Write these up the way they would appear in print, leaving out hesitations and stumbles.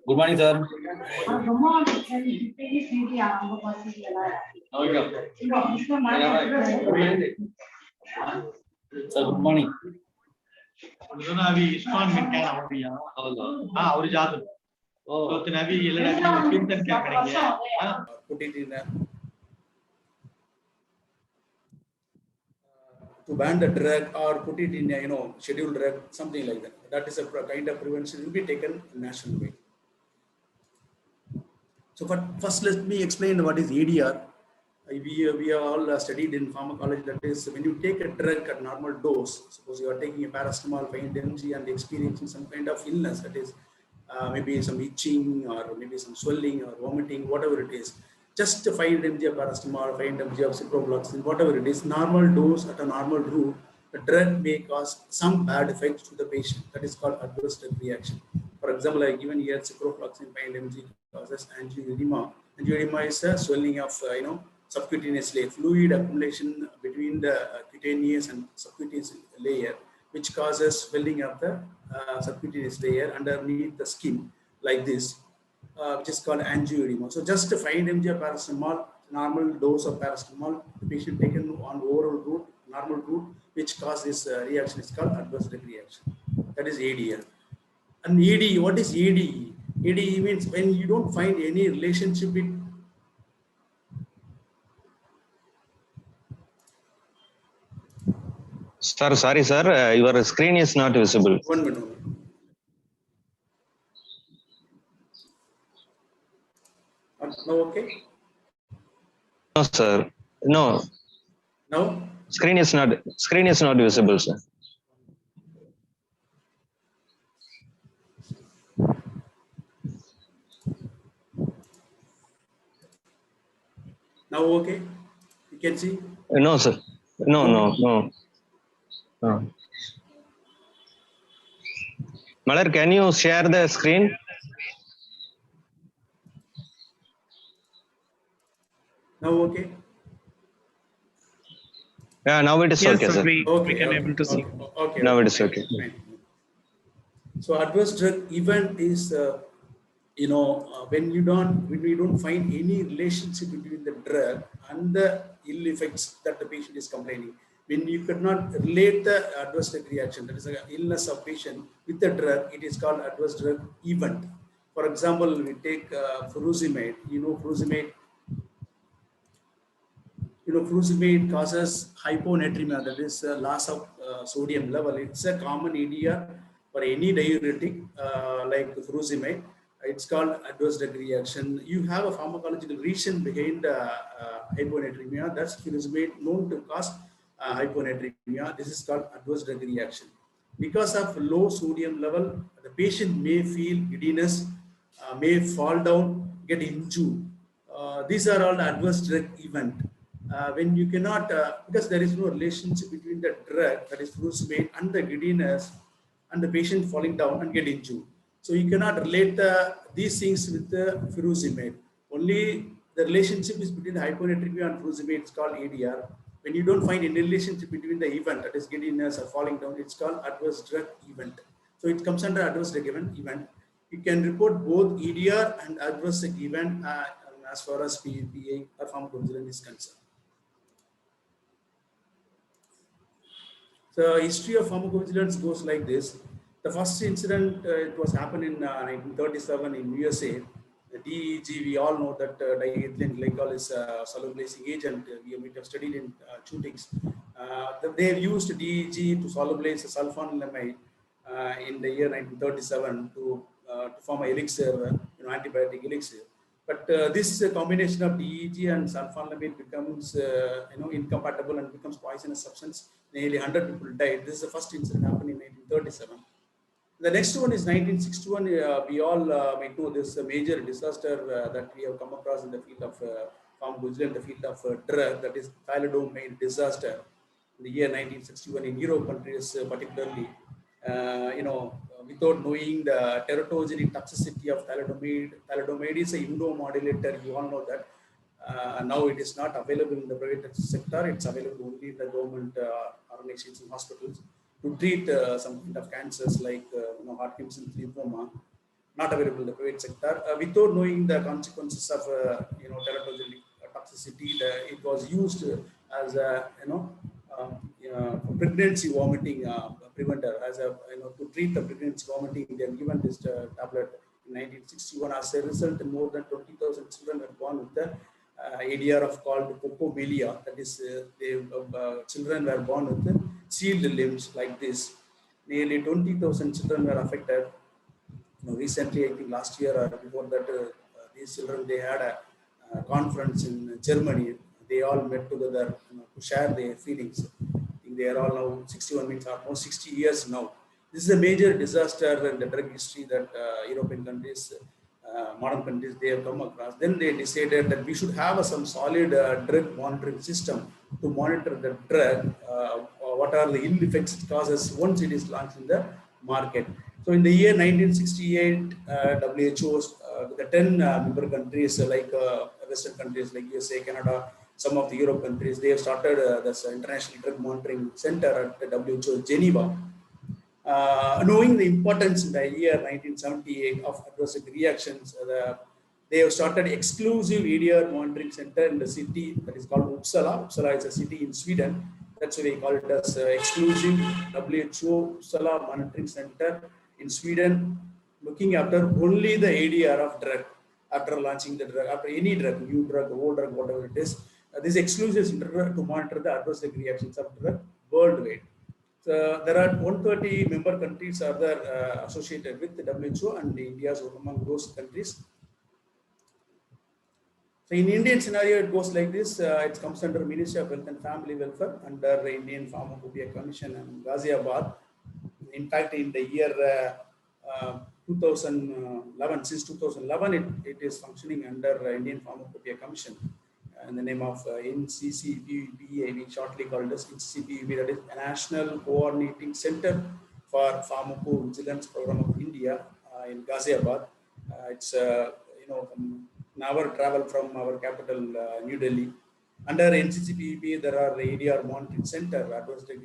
Good morning, sir. Sir, good morning. Put it in to ban the drug or put it in a, scheduled drug, something like that. That is a kind of prevention will be taken nationally. So first, let me explain what is ADR. We have all studied in pharmacology. That is, when you take a drug at normal dose, suppose you are taking a paracetamol 5 mg and experiencing some kind of illness, that is maybe some itching or maybe some swelling or vomiting, whatever it is, just 5 mg of paracetamol, 5 mg of ciprofloxacin, whatever it is, normal dose at a normal route, the drug may cause some bad effects to the patient. That is called adverse drug reaction. For example, I given here ciprofloxacin 5 mg causes angioedema. Angioedema is a swelling of subcutaneous layer, fluid accumulation between the cutaneous and subcutaneous layer, which causes swelling of the subcutaneous layer underneath the skin, like this, which is called angioedema. So just 5 mg of paracetamol, normal dose of paracetamol, the patient taken on oral route, normal route, which causes this reaction is called adverse drug reaction. That is ADR. And ADE, what is ADE? ADE means when you don't find any relationship with Sir, sorry, sir. Your screen is not visible. 1 minute. No, okay. No, sir. No. Now Screen is not visible, sir. now okay. You can see. No, sir. No. Malar, can you share the screen? Now okay. Yeah, now it is Yes, okay, sir. we can able to see. Okay. Now it is fine, okay. fine. So adverse drug event is when we don't find any relationship between the drug and the ill effects that the patient is complaining. When you could not relate the adverse drug reaction, that is an illness of patient with the drug, it is called adverse drug event. For example, we take furosemide. Furosemide causes hyponatremia, that is loss of sodium level. It's a common ADR for any diuretic like furosemide. It's called adverse drug reaction. You have a pharmacological reason behind hyponatremia. That's furosemide known to cause hyponatremia. This is called adverse drug reaction. Because of low sodium level, the patient may feel giddiness, may fall down, get injured. These are all adverse drug event. When you cannot, because there is no relationship between the drug, that is furosemide, and the giddiness, and the patient falling down and get injured. So you cannot relate these things with the furosemide. Only the relationship is between the hyponatremia and furosemide. It's called ADR. When you don't find any relationship between the event, that is giddiness or falling down, it's called adverse drug event. So it comes under adverse drug event. You can report both ADR and adverse drug event as far as PA or pharmacovigilance is concerned. So history of pharmacovigilance goes like this. The first incident, it was happened in 1937 in USA. The DEG, we all know that diethylene glycol is a solubilizing agent. We might have studied in Chutix. They have used DEG to solubilize sulfanilamide in the year 1937 to form an elixir, antibiotic elixir. But this combination of DEG and sulfanilamide becomes incompatible and becomes poisonous substance. Nearly 100 people died. This is the first incident happened in 1937. The next one is 1961. We all may know this major disaster that we have come across in the field of pharmacovigilance, the field of drug, that is thalidomide disaster in the year 1961 in Europe countries particularly. without knowing the teratogenic toxicity of thalidomide. Thalidomide is a immunomodulator, you all know that. Now it is not available in the private sector, it's available only in the government organizations and hospitals to treat some kind of cancers like Hodgkin's lymphoma, not available in the private sector. Without knowing the consequences of teratogenic toxicity, it was used as a pregnancy vomiting preventer, as a to treat the pregnancy vomiting. They have given this tablet in 1961. As a result, more than 20,000 children were born with the ADR of called copomelia. That is, children were born with sealed limbs like this. Nearly 20,000 children were affected. Recently, I think last year or before that, these children, they had a conference in Germany. They all met together to share their feelings. I think they are all now 61 means almost 60 years now. This is a major disaster in the drug history that European countries, modern countries, they have come across. Then they decided that we should have some solid drug monitoring system to monitor the drug, what are the ill effects it causes once it is launched in the market. So in the year 1968, WHO, the 10 member countries like Western countries like USA, Canada, some of the Europe countries, they have started this International Drug Monitoring Center at the WHO Geneva. Knowing the importance in the year 1978 of adverse reactions, they have started exclusive ADR monitoring center in the city that is called Uppsala. Uppsala is a city in Sweden. That's why they call it as exclusive WHO Uppsala monitoring center in Sweden, looking after only the ADR of drug after launching the drug, after any drug, new drug, old drug, whatever it is. This exclusive center to monitor the adverse reactions of drug worldwide. So there are 130 member countries are there associated with the WHO, and India is among those countries. So in Indian scenario, it goes like this. It comes under Ministry of Health and Family Welfare under the Indian Pharmacopoeia Commission in Ghaziabad. In fact, in the year 2011, since 2011, it is functioning under Indian Pharmacopoeia Commission in the name of NCCPVA, we shortly called as NCCPVA, that is National Coordinating Center for Pharmacovigilance Program of India in Ghaziabad. It's an hour travel from our capital, New Delhi. Under NCCPVA, there are ADR Monitoring Center, Adverse Drug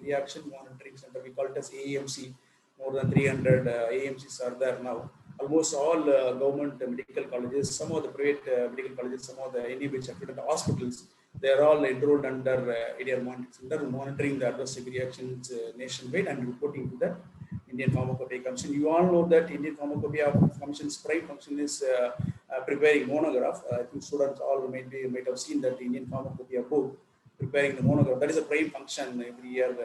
Reaction Monitoring Center. We call it as AMC. More than 300 AMCs are there now. Almost all government medical colleges, some of the private medical colleges, some of the NABH accredited hospitals, they are all enrolled under ADR Monitoring Center, monitoring the adverse reactions nationwide and reporting to the Indian Pharmacopoeia Commission. You all know that Indian Pharmacopoeia Commission's prime function is preparing monograph. I think students all might have seen that Indian Pharmacopoeia book, preparing the monograph. That is a prime function every year.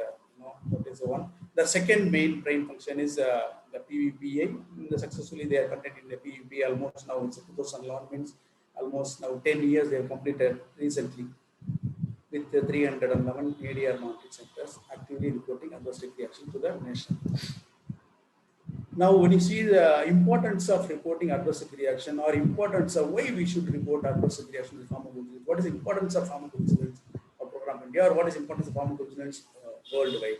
That is the one. The second main prime function is the PVPA. Successfully, they are conducting the PVPA almost now. It's 2011, means almost now 10 years they have completed recently with 311 ADR monitoring centers actively reporting adverse reaction to the nation. Now, when you see the importance of reporting adverse reaction or importance of why we should report adverse reaction to pharmacovigilance, what is the importance of pharmacovigilance program in India, or what is the importance of pharmacovigilance worldwide?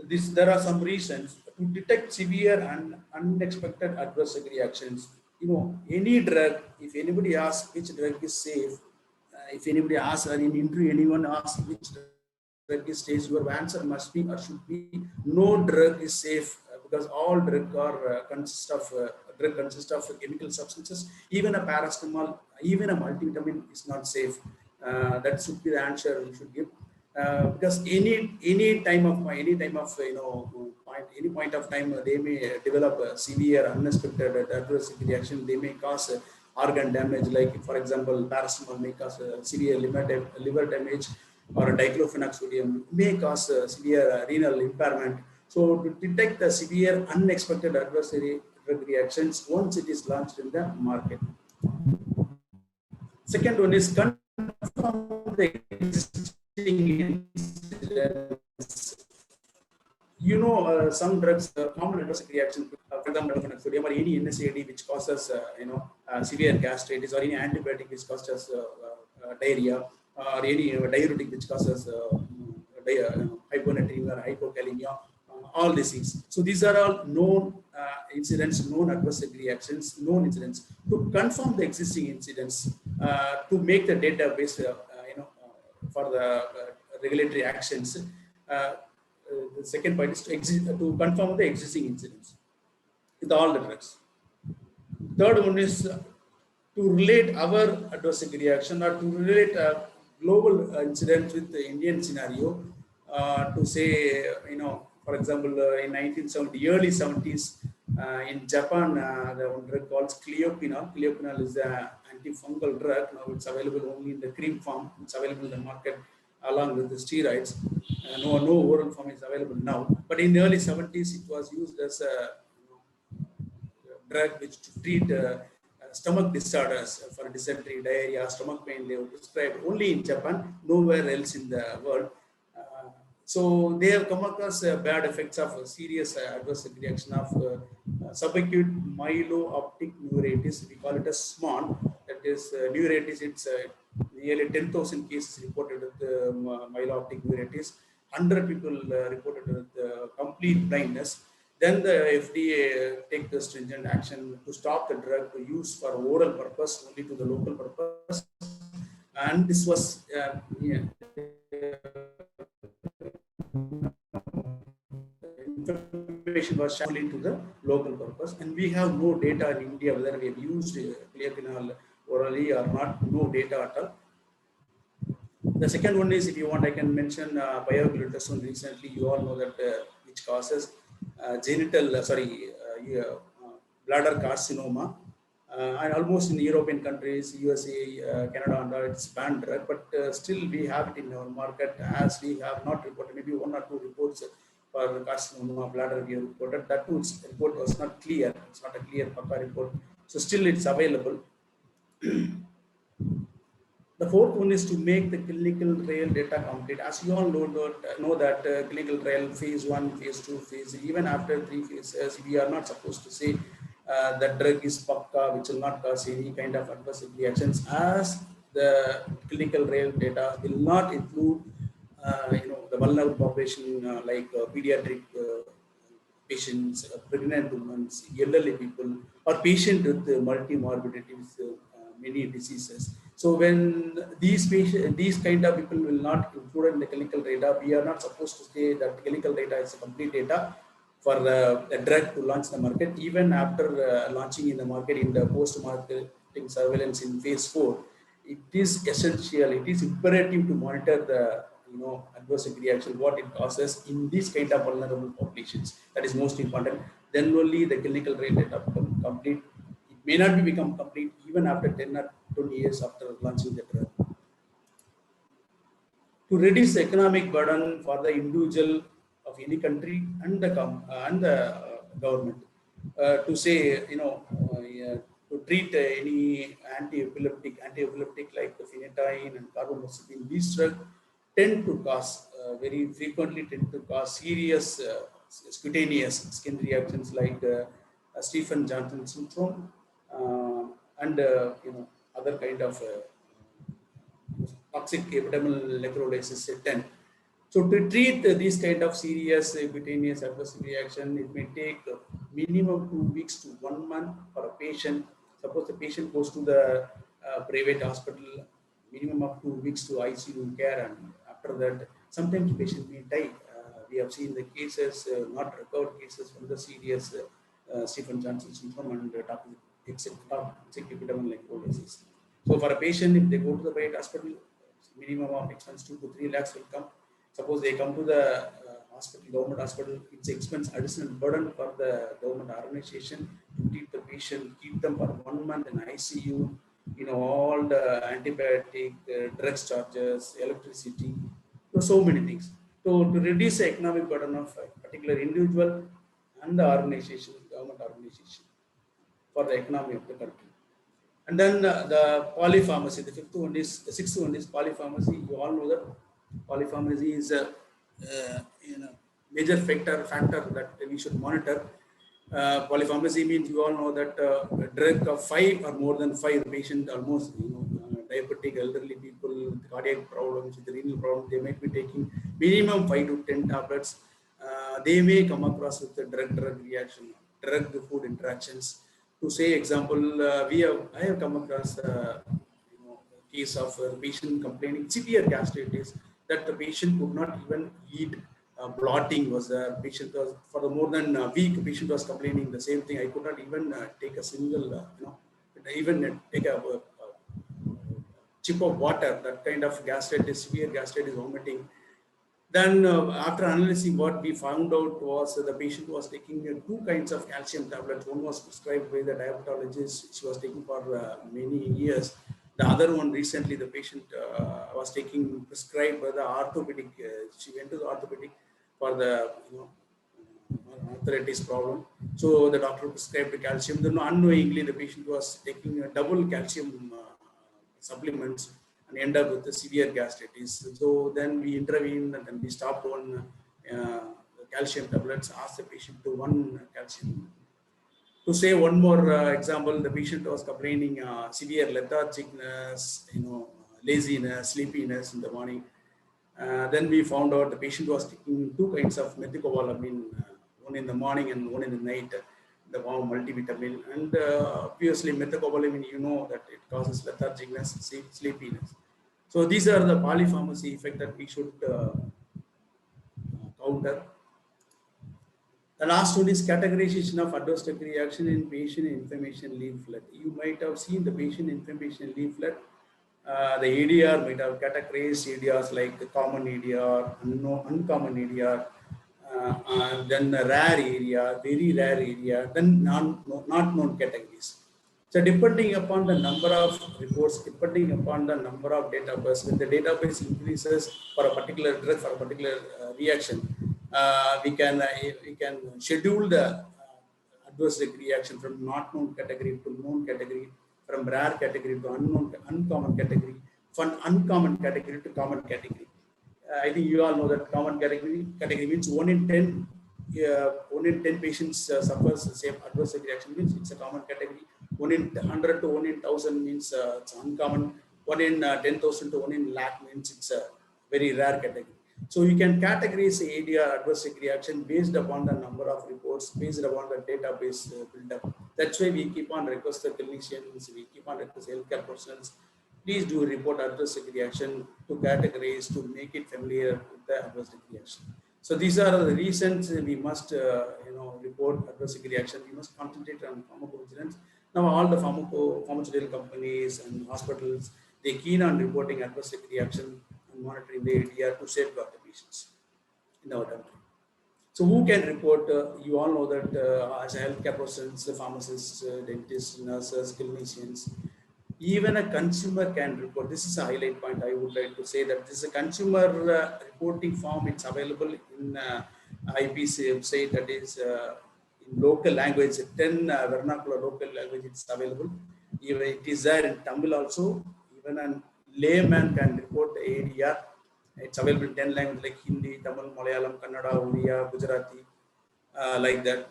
There are some reasons to detect severe and unexpected adverse reactions. Any drug, if anybody asks which drug is safe, if anybody asks or in interview anyone asks which drug is safe, your answer must be or should be no drug is safe, because all drugs consist of chemical substances. Even a paracetamol, even a multivitamin is not safe. That should be the answer we should give. Because any point of time they may develop a severe unexpected adverse reaction. They may cause organ damage, like for example paracetamol may cause severe liver damage, or diclofenac sodium may cause severe renal impairment. So to detect the severe unexpected adverse drug reactions once it is launched in the market. Second one is confirm the existing incidents. Some drugs, common adverse reaction, for example, diclofenac sodium or any NSAID which causes severe gastritis, or any antibiotic which causes diarrhea, or any diuretic which causes hyponatremia or hypokalemia, all these things. So these are all known incidents, known adverse reactions, known incidents. To confirm the existing incidents, to make the database, for the regulatory actions. The second point is to confirm the existing incidents with all the drugs. Third one is to relate our adverse reaction or to relate a global incident with the Indian scenario. To say, for example, in 1970, early 70s, in Japan, the one drug called cleopenal. Cleopenal is an antifungal drug. Now it's available only in the cream form. It's available in the market along with the steroids. No oral form is available now. But in the early 70s, it was used as a drug which to treat stomach disorders for dysentery, diarrhea, stomach pain. They were prescribed only in Japan, nowhere else in the world. So they have come across bad effects of serious adverse reaction of subacute myelooptic neuritis. We call it a SMON. That is neuritis. It's nearly 10,000 cases reported with myelooptic neuritis. 100 people reported with complete blindness. Then the FDA take the stringent action to stop the drug to use for oral purpose, only to the local purpose. And this was information was shown into the local purpose, and we have no data in India whether we have used cleopenal orally or not. No data at all. The second one is, if you want, I can mention pioglitazone. Recently, you all know that which causes bladder carcinoma. And almost in European countries, USA, Canada, and all, it's banned drug, but still we have it in our market, as we have not reported, maybe 1 or 2 reports for carcinoma bladder we have reported. That too, report was not clear. It's not a clear PACA report. So still it's available. The fourth one is to make the clinical trial data complete. As you all know that clinical trial phase 1, phase 2, phase 3, even after 3 phases, we are not supposed to say that drug is PACA, which will not cause any kind of adverse reactions, as the clinical trial data will not include the vulnerable population like pediatric patients, pregnant women, elderly people, or patients with multi-morbidities, many diseases. So when these kind of people will not include in the clinical data, we are not supposed to say that clinical data is a complete data for a drug to launch the market. Even after launching in the market in the post-marketing surveillance in phase 4, it is essential, it is imperative to monitor the adverse reaction, what it causes in these kind of vulnerable populations. That is most important. Then only the clinical trial data become complete. It may not become complete even after 10 or 20 years after launching the drug. To reduce the economic burden for the individual of any country and the government, to say, to treat any anti-epileptic like the phenytoin and carbamazepine, these drugs tend to cause, very frequently tend to cause serious cutaneous skin reactions like Stevens-Johnson syndrome and other kind of toxic epidermal necrolysis 10. So to treat these kind of serious cutaneous adverse reaction, it may take minimum 2 weeks to 1 month for a patient. Suppose the patient goes to the private hospital, minimum of 2 weeks to ICU care, and after that, sometimes the patient may die. We have seen the cases, not recovered cases from the serious Stevens-Johnson syndrome and toxic epidermal necrolysis. So for a patient, if they go to the private hospital, minimum of expense 2 to 3 lakhs will come. Suppose they come to the government hospital, it's expense additional burden for the government organization to treat the patient, keep them for 1 month in ICU, all the antibiotic, drugs charges, electricity, so many things. So to reduce the economic burden of a particular individual and the organization, government organization, for the economy of the country. And then the polypharmacy, the sixth one is polypharmacy. You all know that polypharmacy is a major factor that we should monitor. Polypharmacy means you all know that a drug of 5 or more than 5 patient almost diabetic elderly people with cardiac problems, with renal problems, they might be taking minimum 5 to 10 tablets. They may come across with the drug-drug reaction, drug-food interactions. To say example, I have come across case of a patient complaining severe gastritis, that the patient could not even eat. Blotting was there. Patient was for the more than a week. Patient was complaining the same thing. I could not even take a single, even take a chip of water. That kind of gastritis, severe gastritis, vomiting. Then after analyzing, what we found out was the patient was taking two kinds of calcium tablets. One was prescribed by the diabetologist. She was taking for many years. The other one, recently, the patient was taking prescribed by the orthopedic. She went to the orthopedic for the arthritis problem. So the doctor prescribed the calcium. Then unknowingly, the patient was taking double calcium supplements and end up with a severe gastritis. So then we intervened and then we stopped one calcium tablets, asked the patient to one calcium. To say one more example, the patient was complaining severe lethargicness, laziness, sleepiness in the morning. Then we found out the patient was taking two kinds of methylcobalamin, one in the morning and one in the night, the multivitamin. And obviously methylcobalamin, that it causes lethargicness, sleepiness. So these are the polypharmacy effect that we should counter. The last one is categorization of adverse drug reaction in patient information leaflet. You might have seen the patient information leaflet. The ADR might have categorized ADRs like common ADR, uncommon ADR, then rare area, very rare area, then not known categories. So depending upon the number of reports, depending upon the number of database, when the database increases for a particular drug, for a particular reaction, we can schedule the adverse reaction from not known category to known category, from rare category to uncommon category, from uncommon category to common category. I think you all know that common category means 1 in 10 patients suffers the same adverse reaction, means it's a common category. 1 in 100 to 1 in 1000 means it's uncommon. 1 in 10,000 to 1 in lakh means it's a very rare category. So you can categorize ADR adverse reaction based upon the number of reports, based upon the database build-up. That's why we keep on requesting clinicians, we keep on requesting healthcare professionals, please do report adverse reaction to categorize, to make it familiar with the adverse reaction. So these are the reasons we must, report adverse reaction. We must concentrate on pharmacovigilance. Now all the pharmaceutical companies and hospitals, they keen on reporting adverse reaction and monitoring the ADR to safeguard the patients in our country. So who can report? You all know that as a healthcare professionals, the pharmacists, dentists, nurses, clinicians, even a consumer can report. This is a highlight point I would like to say, that this is a consumer reporting form. It's available in IPC website, that is in local language, 10 vernacular local language it's available. Even it is there in Tamil also. Even a layman can report the ADR. It's available in 10 languages like Hindi, Tamil, Malayalam, Kannada, Oriya, Gujarati, like that.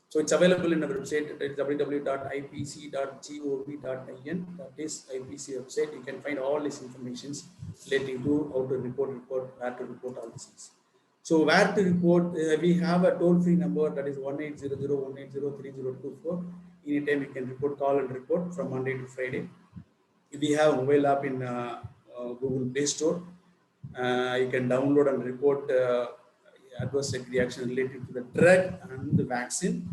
So it's available in our website, that is www.ipc.gov.in. That is IPC website. You can find all these informations relating to how to report, where to report, all these things. So where to report, we have a toll-free number, that is 1-800-180-3024. Anytime you can report, call and report from Monday to Friday. We have a mobile app in Google Play Store. You can download and report adverse reaction related to the drug and the vaccine,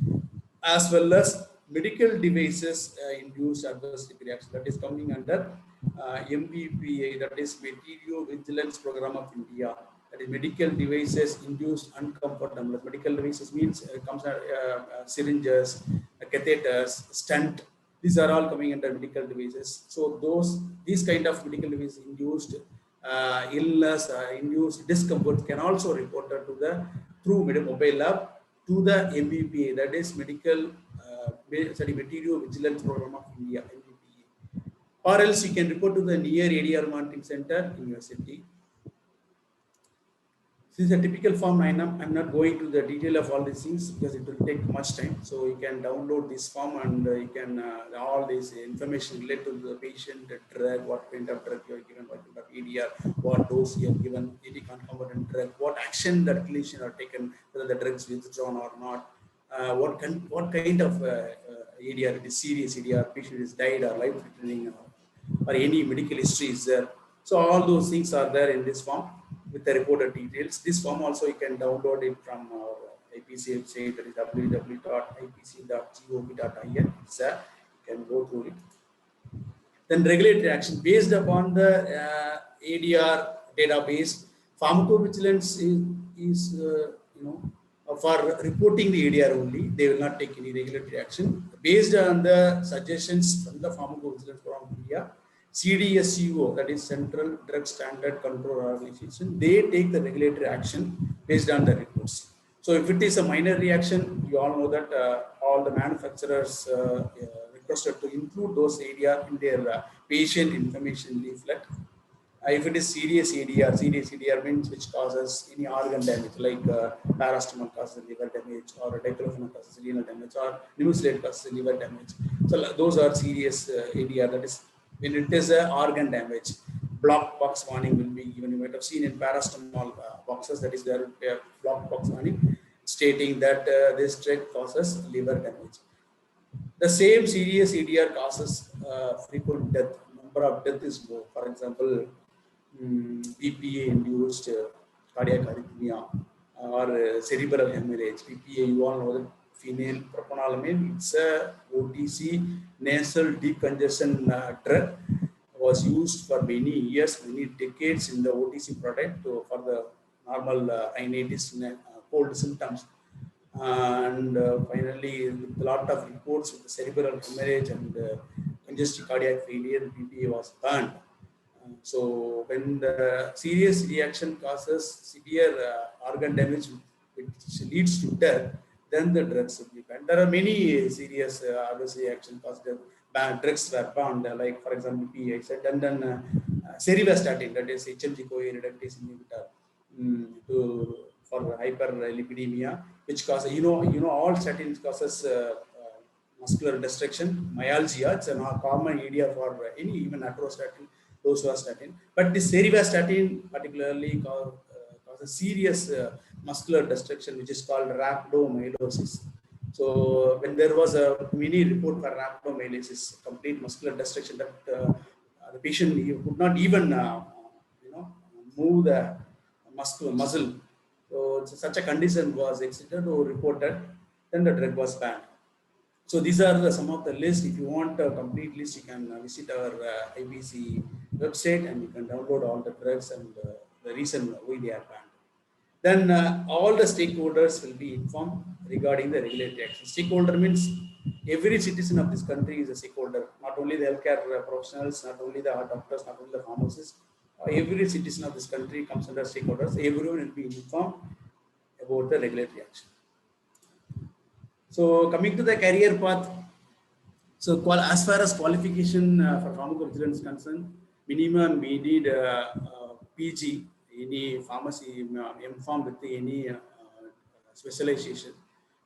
as well as medical devices induced adverse reaction, that is coming under MVPA, that is Material Vigilance Program of India. That is medical devices induced uncomfortable. Medical devices means comes syringes, catheters, stent. These are all coming under medical devices. So these kind of medical devices induced illness, induced discomfort can also be reported to through mobile app to the MVPA, that is Material Vigilance Program of India, MVPA. Or else you can report to the near ADR monitoring center in your city. This is a typical form. I'm not going to the detail of all these things because it will take much time. So you can download this form and you can all this information related to the patient, the drug, what kind of drug you are given, what kind of EDR, what dose you are given, any concomitant drug, what action that clinician are taken, whether the drugs withdrawn or not, what kind of EDR, it is serious EDR, patient is died or life threatening or any medical history is there. So all those things are there in this form with the reported details. This form also you can download it from our IPC website, that is www.ipc.gov.in. It's there. You can go through it. Then regulatory action based upon the ADR database. Pharmacovigilance is for reporting the ADR only. They will not take any regulatory action based on the suggestions from the Pharmacovigilance from India. CDSCO, that is Central Drug Standard Control Organization, they take the regulatory action based on the reports. So if it is a minor reaction, you all know that all the manufacturers requested to include those ADR in their patient information leaflet. If it is serious ADR means which causes any organ damage, like paracetamol causes liver damage, or diclofenac causes renal damage, or Nimesulide causes liver damage. So those are serious ADR. That is when it is an organ damage. Block box warning will be given. You might have seen in paracetamol boxes, that is there will be a block box warning stating that this drug causes liver damage. The same serious ADR causes frequent death. Number of death is low. For example, PPA induced cardiac arrhythmia or cerebral hemorrhage. PPA, you all know that phenyl propanolamine. It's a OTC nasal decongestion drug. Was used for many years, many decades in the OTC product for the normal rhinitis, cold symptoms. And finally, with a lot of reports with the cerebral hemorrhage and congestive cardiac failure, PPA was banned. So when the serious reaction causes severe organ damage, which leads to death, then the drugs will be banned. There are many serious adverse reaction caused death. Drugs were banned, like for example, PPA said, and then Serivastatin, that is HMG-CoA reductase inhibitor, for hyperlipidemia, which causes, all statins causes muscular destruction, myalgia. It's a common area for any, even atorvastatin, rosuvastatin. But this Serivastatin particularly causes serious muscular destruction, which is called rhabdomyolysis. So when there was a mini report for rhabdomyolysis, complete muscular destruction, that the patient could not even move the muscle. So such a condition was excited or reported, then the drug was banned. So these are some of the list. If you want a complete list, you can visit our IBC website and you can download all the drugs and the reason why they are banned. Then all the stakeholders will be informed regarding the regulatory action. Stakeholder means every citizen of this country is a stakeholder, not only the healthcare professionals, not only the doctors, not only the pharmacists. Every citizen of this country comes under stakeholders. Everyone will be informed about the regulatory action. So coming to the career path, so as far as qualification for pharmacovigilance is concerned, minimum we need PG, any pharmacy, informed with any specialization,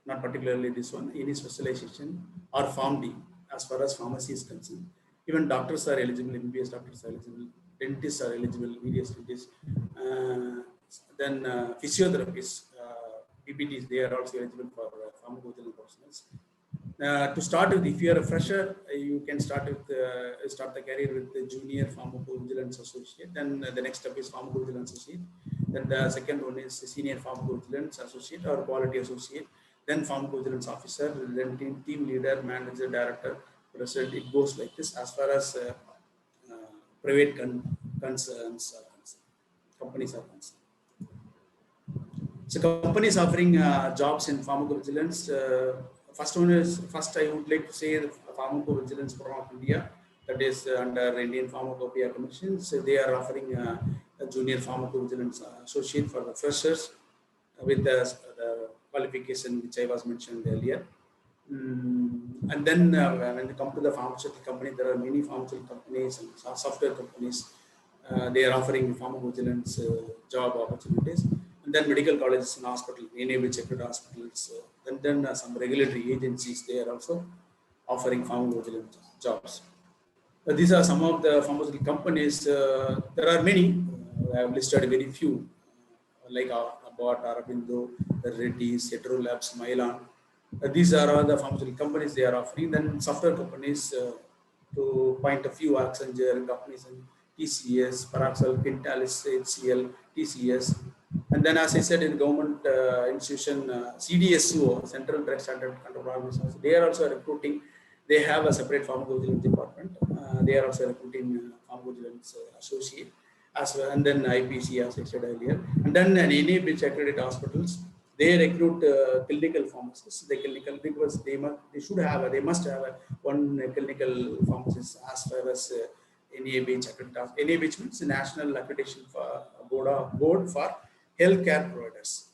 not particularly this one, any specialization, or PharmD as far as pharmacy is concerned. Even doctors are eligible, MBS doctors are eligible, dentists are eligible, various dentists. Then physiotherapists, PPTs, they are also eligible for pharmacovigilance professionals. To start with, if you are a fresher, you can start the career with the junior pharmacovigilance associate. Then the next step is pharmacovigilance associate. Then the second one is senior pharmacovigilance associate or quality associate. Then pharmacovigilance officer, then team leader, manager, director, president. It goes like this as far as private concerns are concerned, companies are concerned. So companies offering jobs in pharmacovigilance. First I would like to say the Pharmacovigilance Program of India, that is under Indian Pharmacopoeia Commission. So they are offering a junior pharmacovigilance associate for the freshers with the qualification which I was mentioned earlier. And then when they come to the pharmaceutical company, there are many pharmaceutical companies and software companies. They are offering pharmacovigilance job opportunities. And and then medical colleges and hospitals, NABH-accredited hospitals, then some regulatory agencies, they are also offering pharmacovigilance jobs. These are some of the pharmaceutical companies. There are many. I have listed very few, like Abbott, Aurobindo, the Reddy's, Hetero Labs, Mylan. These are all the pharmaceutical companies they are offering. Then software companies, to point a few, Accenture companies and TCS, Paraxel, Pintalis, HCL, TCS. And then, as I said, in government institution, CDSO, Central Drug Standard Control Organization, they are also recruiting. They have a separate pharmacovigilance department. They are also recruiting pharmacovigilance associate as well, and then IPC, as I said earlier, and then NABH accredited hospitals. They recruit clinical pharmacists. They clinical because they must have one clinical pharmacist as far as NABH accredited. NABH means National Accreditation for Board for Healthcare Providers.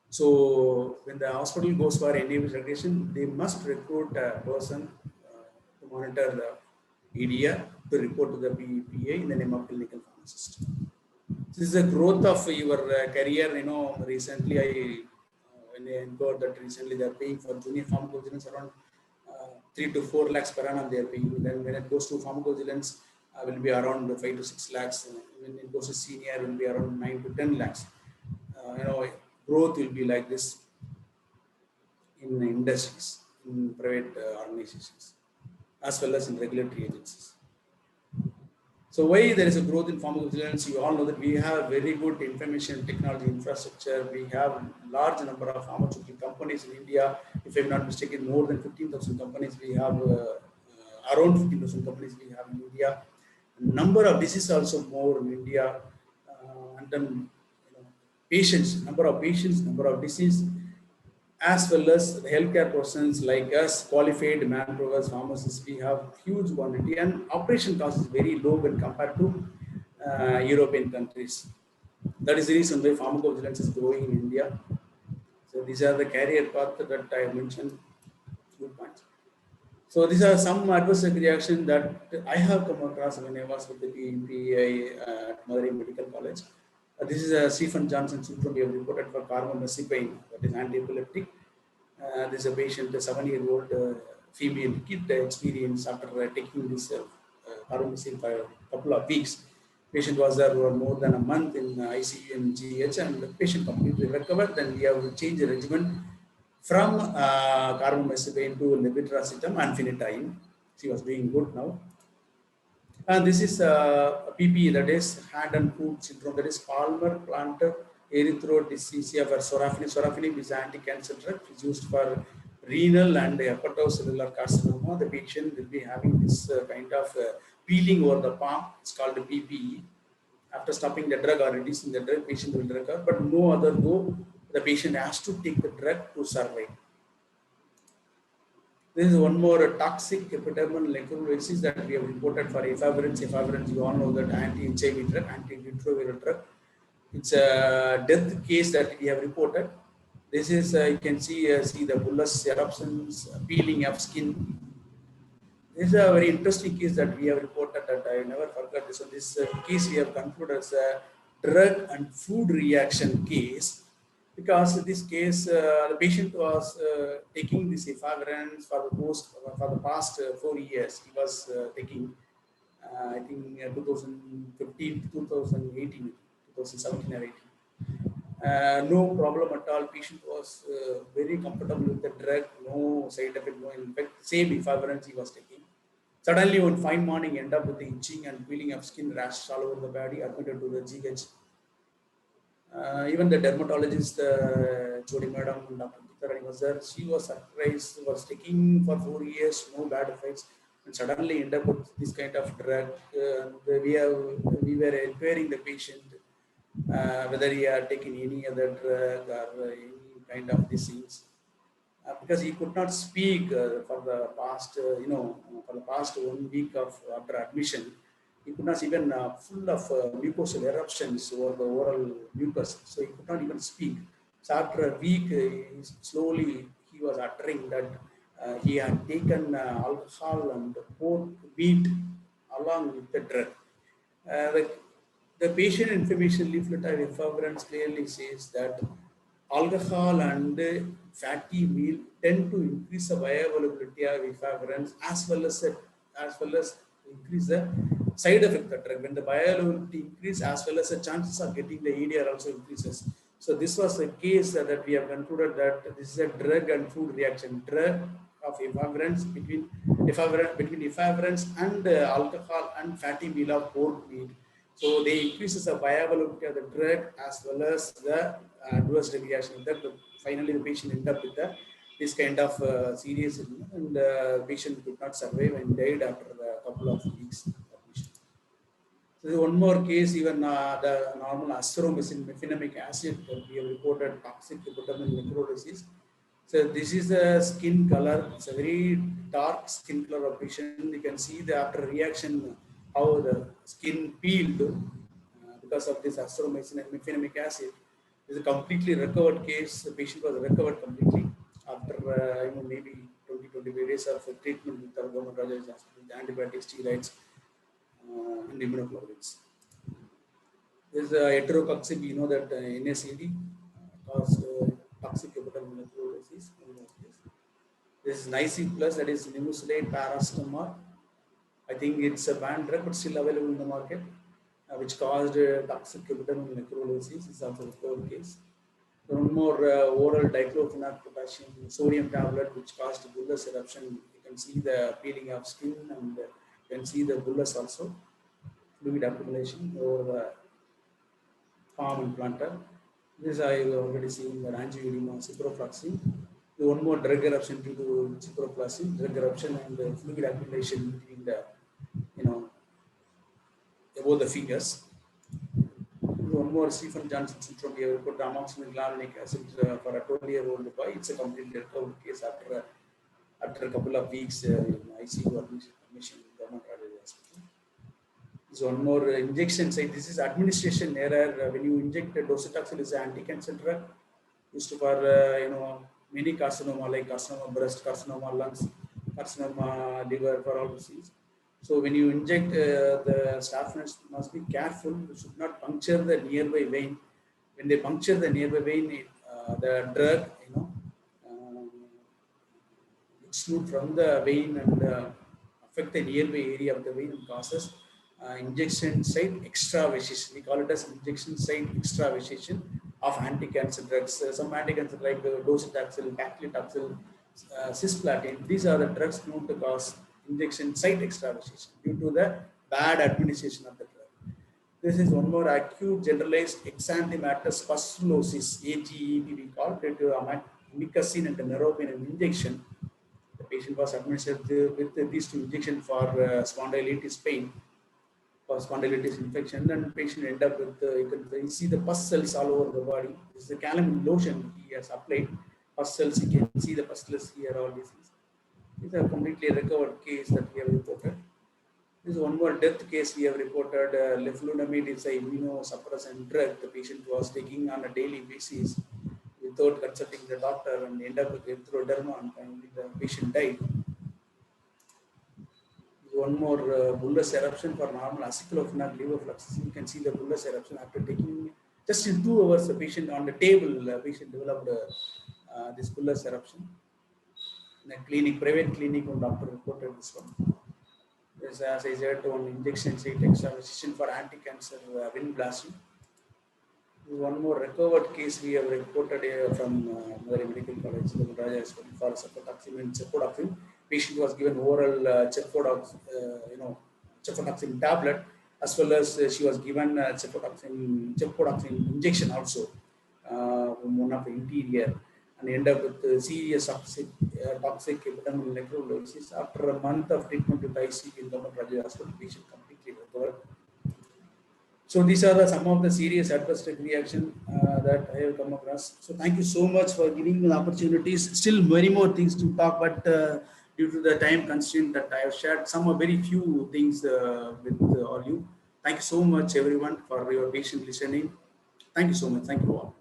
So when the hospital goes for NABH accreditation, they must recruit a person to monitor the EDR, to report to the PA in the name of clinical pharmacist. This is the growth of your career. Recently when I encountered that recently they are paying for junior pharmacovigilance around 3 to 4 lakhs per annum they are paying. Then when it goes to pharmacovigilance, will be around 5 to 6 lakhs. When it goes to senior, will be around 9 to 10 lakhs. Growth will be like this in industries, in private organizations, as well as in regulatory agencies. So why there is a growth in pharmacovigilance? You all know that we have very good information technology infrastructure. We have large number of pharmaceutical companies in India. If I'm not mistaken, more than 15,000 companies we have, around 15,000 companies we have in India. Number of diseases also more in India, and then patients, number of patients, number of disease, as well as the healthcare persons like us, qualified manpower, pharmacists, we have huge quantity, and operation cost is very low when compared to European countries. That is the reason why pharmacovigilance is growing in India. So these are the career path that I mentioned. Good points. So these are some adverse reactions that I have come across when I was with the PEI at Madurai Medical College. This is a Stephen Johnson syndrome we have reported for carbamazepine, that is anti-epileptic. This is a patient, a 7-year-old female kid experience after taking this carbamazepine for a couple of weeks. Patient was there for more than a month in ICU and GH, and the patient completely recovered. Then we have changed the regimen from carbamazepine to levetiracetam and phenytoin. She was doing good now. And this is PPE, that is hand and foot syndrome, that is Palmer-Plantar erythrodysesthesia for sorafenib. Sorafenib is an anti-cancer drug. It's used for renal and hepatocellular carcinoma. The patient will be having this kind of peeling over the palm. It's called PPE. After stopping the drug or reducing the drug, patient will recover, but no other go. The patient has to take the drug to survive. This is one more toxic epidermal necrosis that we have reported for efavirenz. Efavirenz, you all know that anti-HIV drug, anti-retroviral drug. It's a death case that we have reported. This is, you can see the bullous eruptions, peeling of skin. This is a very interesting case that we have reported that I never forgot this one. This case we have concluded as a drug and food reaction case. Because in this case, the patient was taking this efavirenz for the past 4 years. He was taking, I think, 2015, 2018, 2017 or 18. No problem at all. Patient was very comfortable with the drug. No side effect, no impact. Same efavirenz he was taking. Suddenly, one fine morning, end up with the itching and peeling of skin, rashes all over the body, admitted to the GH. Even the dermatologist, Jodi Madam, Dr. Tikarani was there. She was surprised, was taking for 4 years, no bad effects, and suddenly end up with this kind of drug. We were inquiring the patient whether he had taken any other drug or any kind of disease, because he could not speak for the past, for the past 1 week after admission. He could not even full of mucosal eruptions over the oral mucus, so he could not even speak. So after a week, slowly he was uttering that he had taken alcohol and pork meat along with the drug. The patient information leaflet of efavirenz clearly says that alcohol and fatty meal tend to increase the bioavailability of efavirenz as well as increase the side effect of the drug. When the bioavailability increase, as well as the chances of getting the ADR also increases. So this was the case that we have concluded that this is a drug and food reaction. Drug of efavirenz between efavirenz and alcohol and fatty meal of pork meat. So they increases the bioavailability of the drug as well as the adverse reaction. That finally the patient end up with this kind of serious illness, and the patient could not survive and died after a couple of weeks. So one more case, even the normal azithromycin mefenamic acid, we have reported toxic epidermal necrosis. So this is the skin color. It's a very dark skin color of patient. You can see the after reaction how the skin peeled because of this azithromycin and mefenamic acid. This is a completely recovered case. The patient was recovered completely after maybe 20-25 days of treatment with our government Raja hospital, with antibiotics, steroids, and immunoglobulins. This heterotoxic, you know that NSAID caused toxic epidermal necrosis. This is NICE plus, that is nimesulide paracetamol. I think it's a banned drug, but still available in the market, which caused toxic epidermal necrosis. Is also a third case. One more oral diclofenac potassium sodium tablet, which caused bullous eruption. You can see the peeling of skin, and you can see the bullous also, fluid accumulation over the palm and plantar. This I already seen the angioedema, ciprofloxacin. One more drug eruption due to ciprofloxacin, drug eruption and fluid accumulation between the, above the fingers. One more Stephen Johnson syndrome. We have put amoxicillin glavulinic acid for a 12-year-old boy. It's a completely recovered case after a couple of weeks in ICU admission in Government Radiology Hospital. So one more injection site. This is administration error. When you inject docetaxel, is an anti-cancer drug used for many carcinoma like carcinoma breast, carcinoma lungs, carcinoma liver, for all disease. So when you inject, the staff nurse must be careful. You should not puncture the nearby vein. When they puncture the nearby vein, the drug, exclude from the vein and affect the nearby area of the vein and causes injection site extravasation. We call it as injection site extravasation of anti-cancer drugs. Some anti-cancer like docetaxel, paclitaxel, cisplatin. These are the drugs known to cause injection site extravasation due to the bad administration of the drug. This is one more acute generalized exanthematous pustulosis, AGEP we call it, amikacin and neuropenin injection. The patient was administered with these two injections for spondylitis pain, for spondylitis infection, and the patient ended up with, you can see the pus cells all over the body. This is the calamine lotion he has applied. Pus cells, you can see the pustules here, all these things. It's a completely recovered case that we have reported. This is one more death case we have reported. Leflunomide is an immunosuppressant drug the patient was taking on a daily basis without consulting the doctor, and ended up with erythroderma, and finally the patient died. One more bullous eruption for normal aceclofenac levofloxacin. You can see the bullous eruption after taking just in 2 hours. The patient on the table, patient developed this bullous eruption. In a clinic, private clinic, one doctor reported this one. There's, as I said, one injection site extravasation for anti-cancer wind blasting. One more recovered case we have reported from Madurai Medical College, the Raja Hospital, for cefotaxime and cefotaxime. Patient was given oral cefotaxime tablet, as well as she was given cefotaxime injection also from one of the interior, and end up with serious toxic epidermal necrosis. After a month of treatment with ICU in Government Raja Hospital, patient completely recovered. So these are some of the serious adverse drug reaction that I have come across. So thank you so much for giving me the opportunities. Still many more things to talk, but due to the time constraint that I have shared, some very few things with all you. Thank you so much, everyone, for your patient listening. Thank you so much. Thank you all.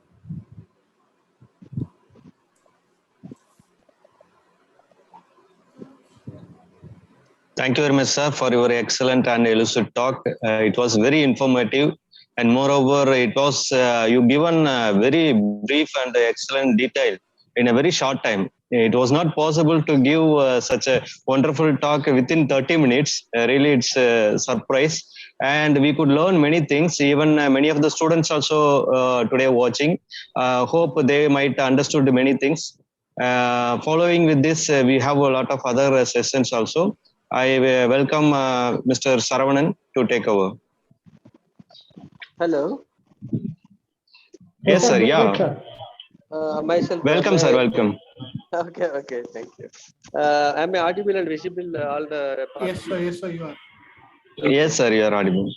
Thank you very much, sir, for your excellent and elusive talk. It was very informative. And moreover, it was you given very brief and excellent detail in a very short time. It was not possible to give such a wonderful talk within 30 minutes. Really, it's a surprise. And we could learn many things. Even many of the students also today watching. Hope they might understood many things. Following with this, we have a lot of other sessions also. I welcome Mr. Saravanan to take over. Hello. Yes, sir. Yeah. Myself. Welcome, sir. Welcome. Okay, okay. Thank you. Am I audible and visible? All the. Yes, sir. Yes, sir. You are. Yes, sir. You are audible.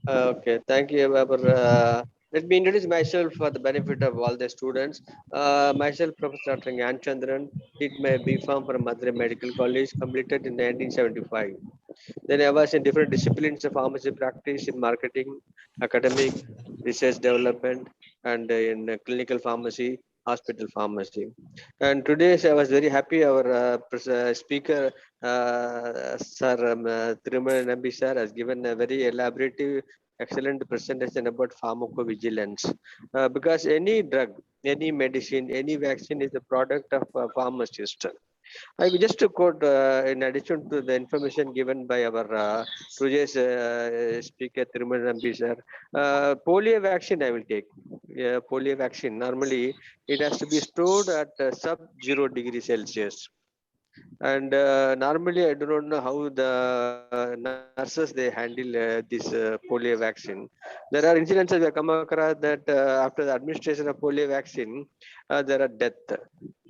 Okay. Thank you, Babar. Let me introduce myself for the benefit of all the students. Myself, Professor Dr. Gyan Chandran, did my B.Pharm from Madurai Medical College, completed in 1975. Then I was in different disciplines of pharmacy practice in marketing, academic, research development, and in clinical pharmacy, hospital pharmacy. And today I was very happy. Our speaker, Sir Thirumal Nambi sir, has given a very elaborative, excellent presentation about pharmacovigilance. Because any drug, any medicine, any vaccine is a product of a pharmacist. I will just to quote, in addition to the information given by our today's speaker, Thirumal Nambi sir, polio vaccine I will take. Polio vaccine, normally it has to be stored at sub-0 degree Celsius. And normally I do not know how the nurses they handle this polio vaccine. There are incidences we come across that after the administration of polio vaccine, there are death.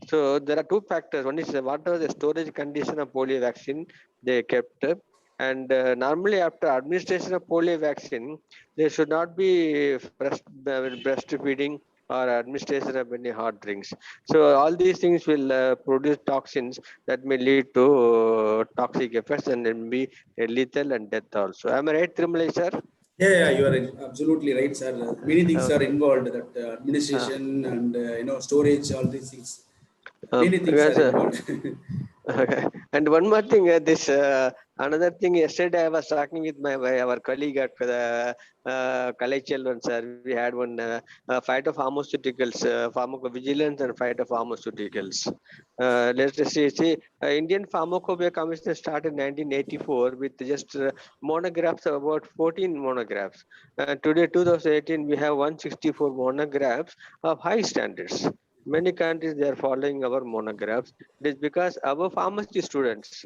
So there are two factors. One is what was the storage condition of polio vaccine they kept. And normally after administration of polio vaccine, there should not be breastfeeding or administration of any hot drinks. So all these things will produce toxins that may lead to toxic effects and then be lethal and death also. Am I right, Thirumalai sir? Yeah, you are absolutely right, sir. Many things are involved. That administration and storage, all these things. Many things Because, are involved. okay. And one more thing, this another thing. Yesterday, I was talking with our colleague at the Kalaichel sir. We had one fight of pharmaceuticals, pharmacovigilance and fight of pharmaceuticals. Let's just see Indian Pharmacopoeia Commission started in 1984 with just monographs of about 14 monographs. Today, 2018, we have 164 monographs of high standards. Many countries they are following our monographs. It is because our pharmacy students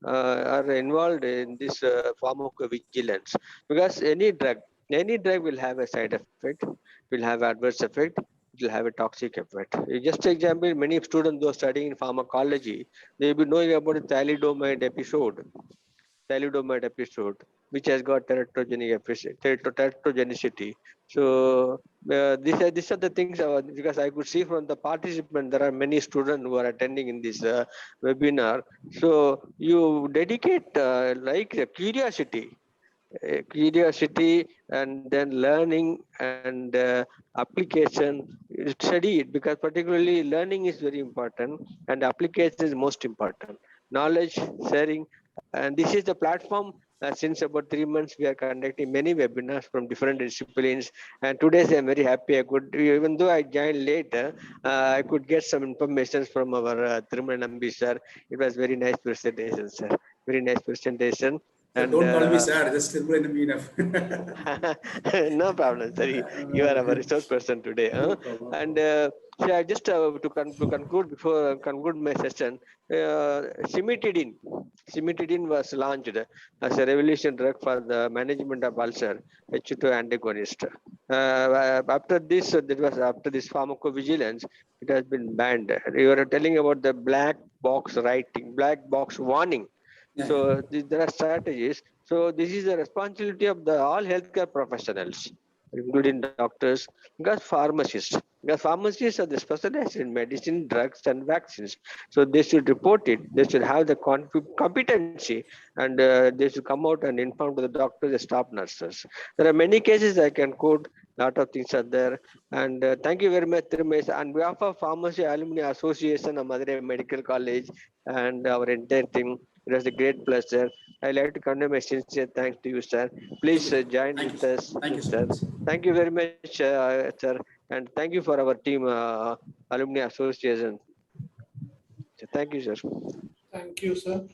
are involved in this pharmacovigilance. Because any drug will have a side effect, will have adverse effect, it will have a toxic effect. Just example, many students those studying in pharmacology, they will be knowing about the thalidomide episode, which has got teratogenicity. So these are the things because I could see from the participant there are many students who are attending in this webinar. So you dedicate like curiosity and then learning and application. Study it because particularly learning is very important and application is most important. Knowledge sharing, and this is the platform. Since about 3 months, we are conducting many webinars from different disciplines. And today, I'm very happy. I could, even though I joined later, I could get some information from our Thirumal Nambi sir. It was very nice presentation, sir. Very nice presentation. And Don't call me sir. Just enough. no problem, sir. You are our resource person today. No problem. And so just to conclude before conclude my session, cimetidine was launched as a revolution drug for the management of ulcer, H2 antagonist. After this, after this pharmacovigilance, it has been banned. You were telling about the black box writing, black box warning. Yeah. So there are strategies. So this is the responsibility of the all healthcare professionals, including doctors, because pharmacists. Because pharmacists are the specialized in medicine, drugs, and vaccines. So they should report it. They should have the competency, and they should come out and inform to the doctors, the staff nurses. There are many cases I can quote. Lot of things are there. And thank you very much, Thirumesh. On behalf of Pharmacy Alumni Association of Madurai Medical College and our entire team, It was a great pleasure. I'd like to convey my sincere thanks to you, sir. Please join Thank you, with sir. us, Thank you so sir. much. Thank you very much, sir. And thank you for our team, Alumni Association. So thank you, sir. Thank you, sir.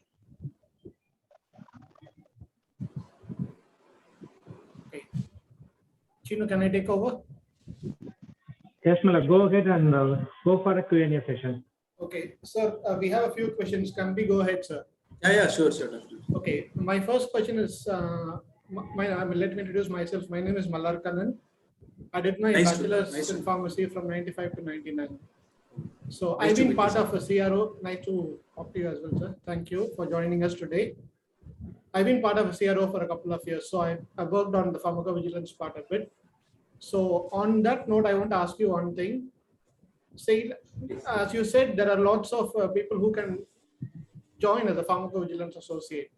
Okay. Chino, can I take over? Yes, Malak, go ahead and go for a Q&A session. Okay, sir, we have a few questions. Can we go ahead, sir? Yeah, sure, definitely. Okay, my first question is, let me introduce myself. My name is Mallarkannan. I did my Nice to- bachelor's nice to- in pharmacy from 95 to 99. So Nice I've to been meet part you, of a CRO. Nice to talk to you as well, sir. Thank you for joining us today. I've been part of a CRO for a couple of years, so I worked on the pharmacovigilance part of it. So on that note, I want to ask you one thing. Say, as you said, there are lots of people who can join as a pharmacovigilance associate.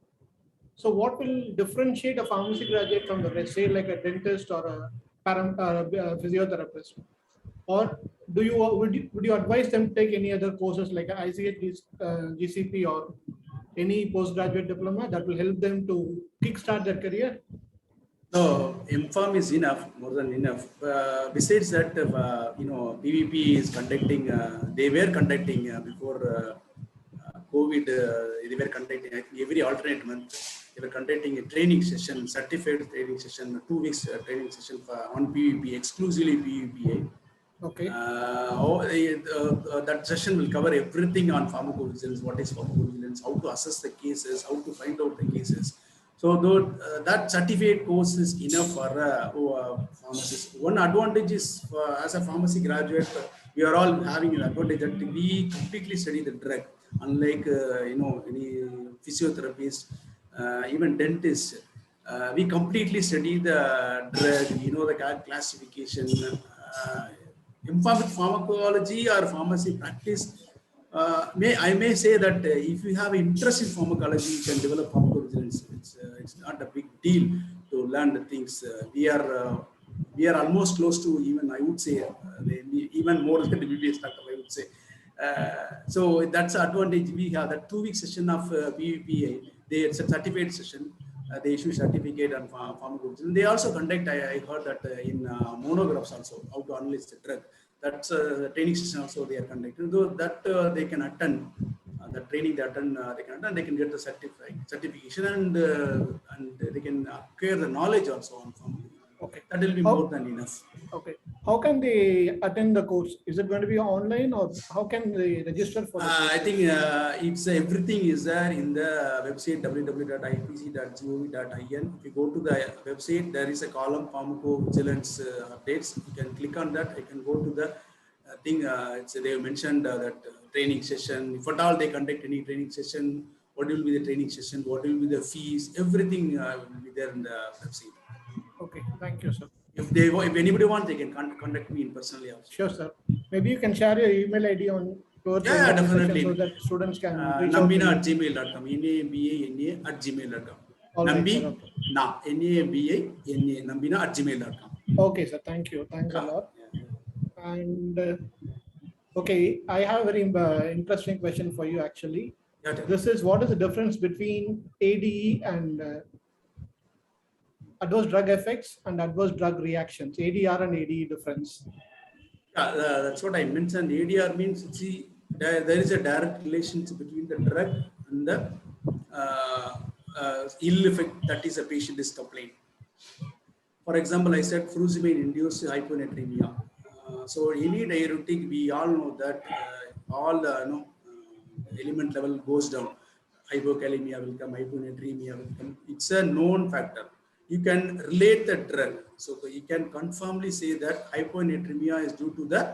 So what will differentiate a pharmacy graduate from the rest, say like a dentist or a physiotherapist? Or would you advise them to take any other courses like ICH, GCP, or any postgraduate diploma that will help them to kickstart their career? No, MPharm is enough, more than enough. Besides that, PVP is conducting, they were conducting before COVID, they were conducting, I think every alternate month, they were conducting a training session, certified training session, 2 weeks training session on PVP, exclusively PVPA. Okay. That session will cover everything on pharmacovigilance, what is pharmacovigilance, how to assess the cases, how to find out the cases. So that certificate course is enough for pharmacists. One advantage is as a pharmacy graduate, we are all having an advantage that we completely study the drug. Unlike any physiotherapist, even dentist, we completely study the drug. The classification. Pharmacology or pharmacy practice. I may say that if you have interest in pharmacology, you can develop pharmacovigilance. It's not a big deal to learn the things. We are almost close to even, I would say, even more than the BBS doctor, I would say. So that's the advantage we have. That 2 week session of PVPA, it's a certificate session. They issue certificate on pharmacovigilance. They also conduct, I heard that in monographs also, how to analyze the drug. That's a training session also they are conducting. Though that they can attend, the training they attend, they can get the certification and they can acquire the knowledge also on pharmacovigilance. Okay. That will be more than enough. Okay. How can they attend the course? Is it going to be online, or how can they register for the course? I think it's everything is there in the website www.ipc.gov.in. If you go to the website, there is a column pharmacovigilance updates. You can click on that. You can go to the thing. They have mentioned that training session. If at all they conduct any training session, what will be the training session? What will be the fees? Everything will be there in the website. Okay. Thank you, sir. If anybody wants, they can contact me personally also. Sure, sir. Maybe you can share your email ID on towards Yeah, the definitely. so that students can reach out to you. Nambina@gmail.com. NAMBANA@gmail.com. All right, Nambi, sir, okay. NAMBANA, Nambina@gmail.com. Okay, sir. Thank you. Thanks a lot. And okay, I have a very interesting question for you actually. This is, what is the difference between ADE and adverse drug effects and adverse drug reactions? ADR and ADE difference. That's what I mentioned. ADR means, see, there is a direct relationship between the drug and the ill effect that is a patient is complaining. For example, I said furosemide induced hyponatremia. So any diuretic, we all know that all element level goes down. Hypokalemia will come, hyponatremia will come. It's a known factor. You can relate the drug. So you can confirmly say that hyponatremia is due to the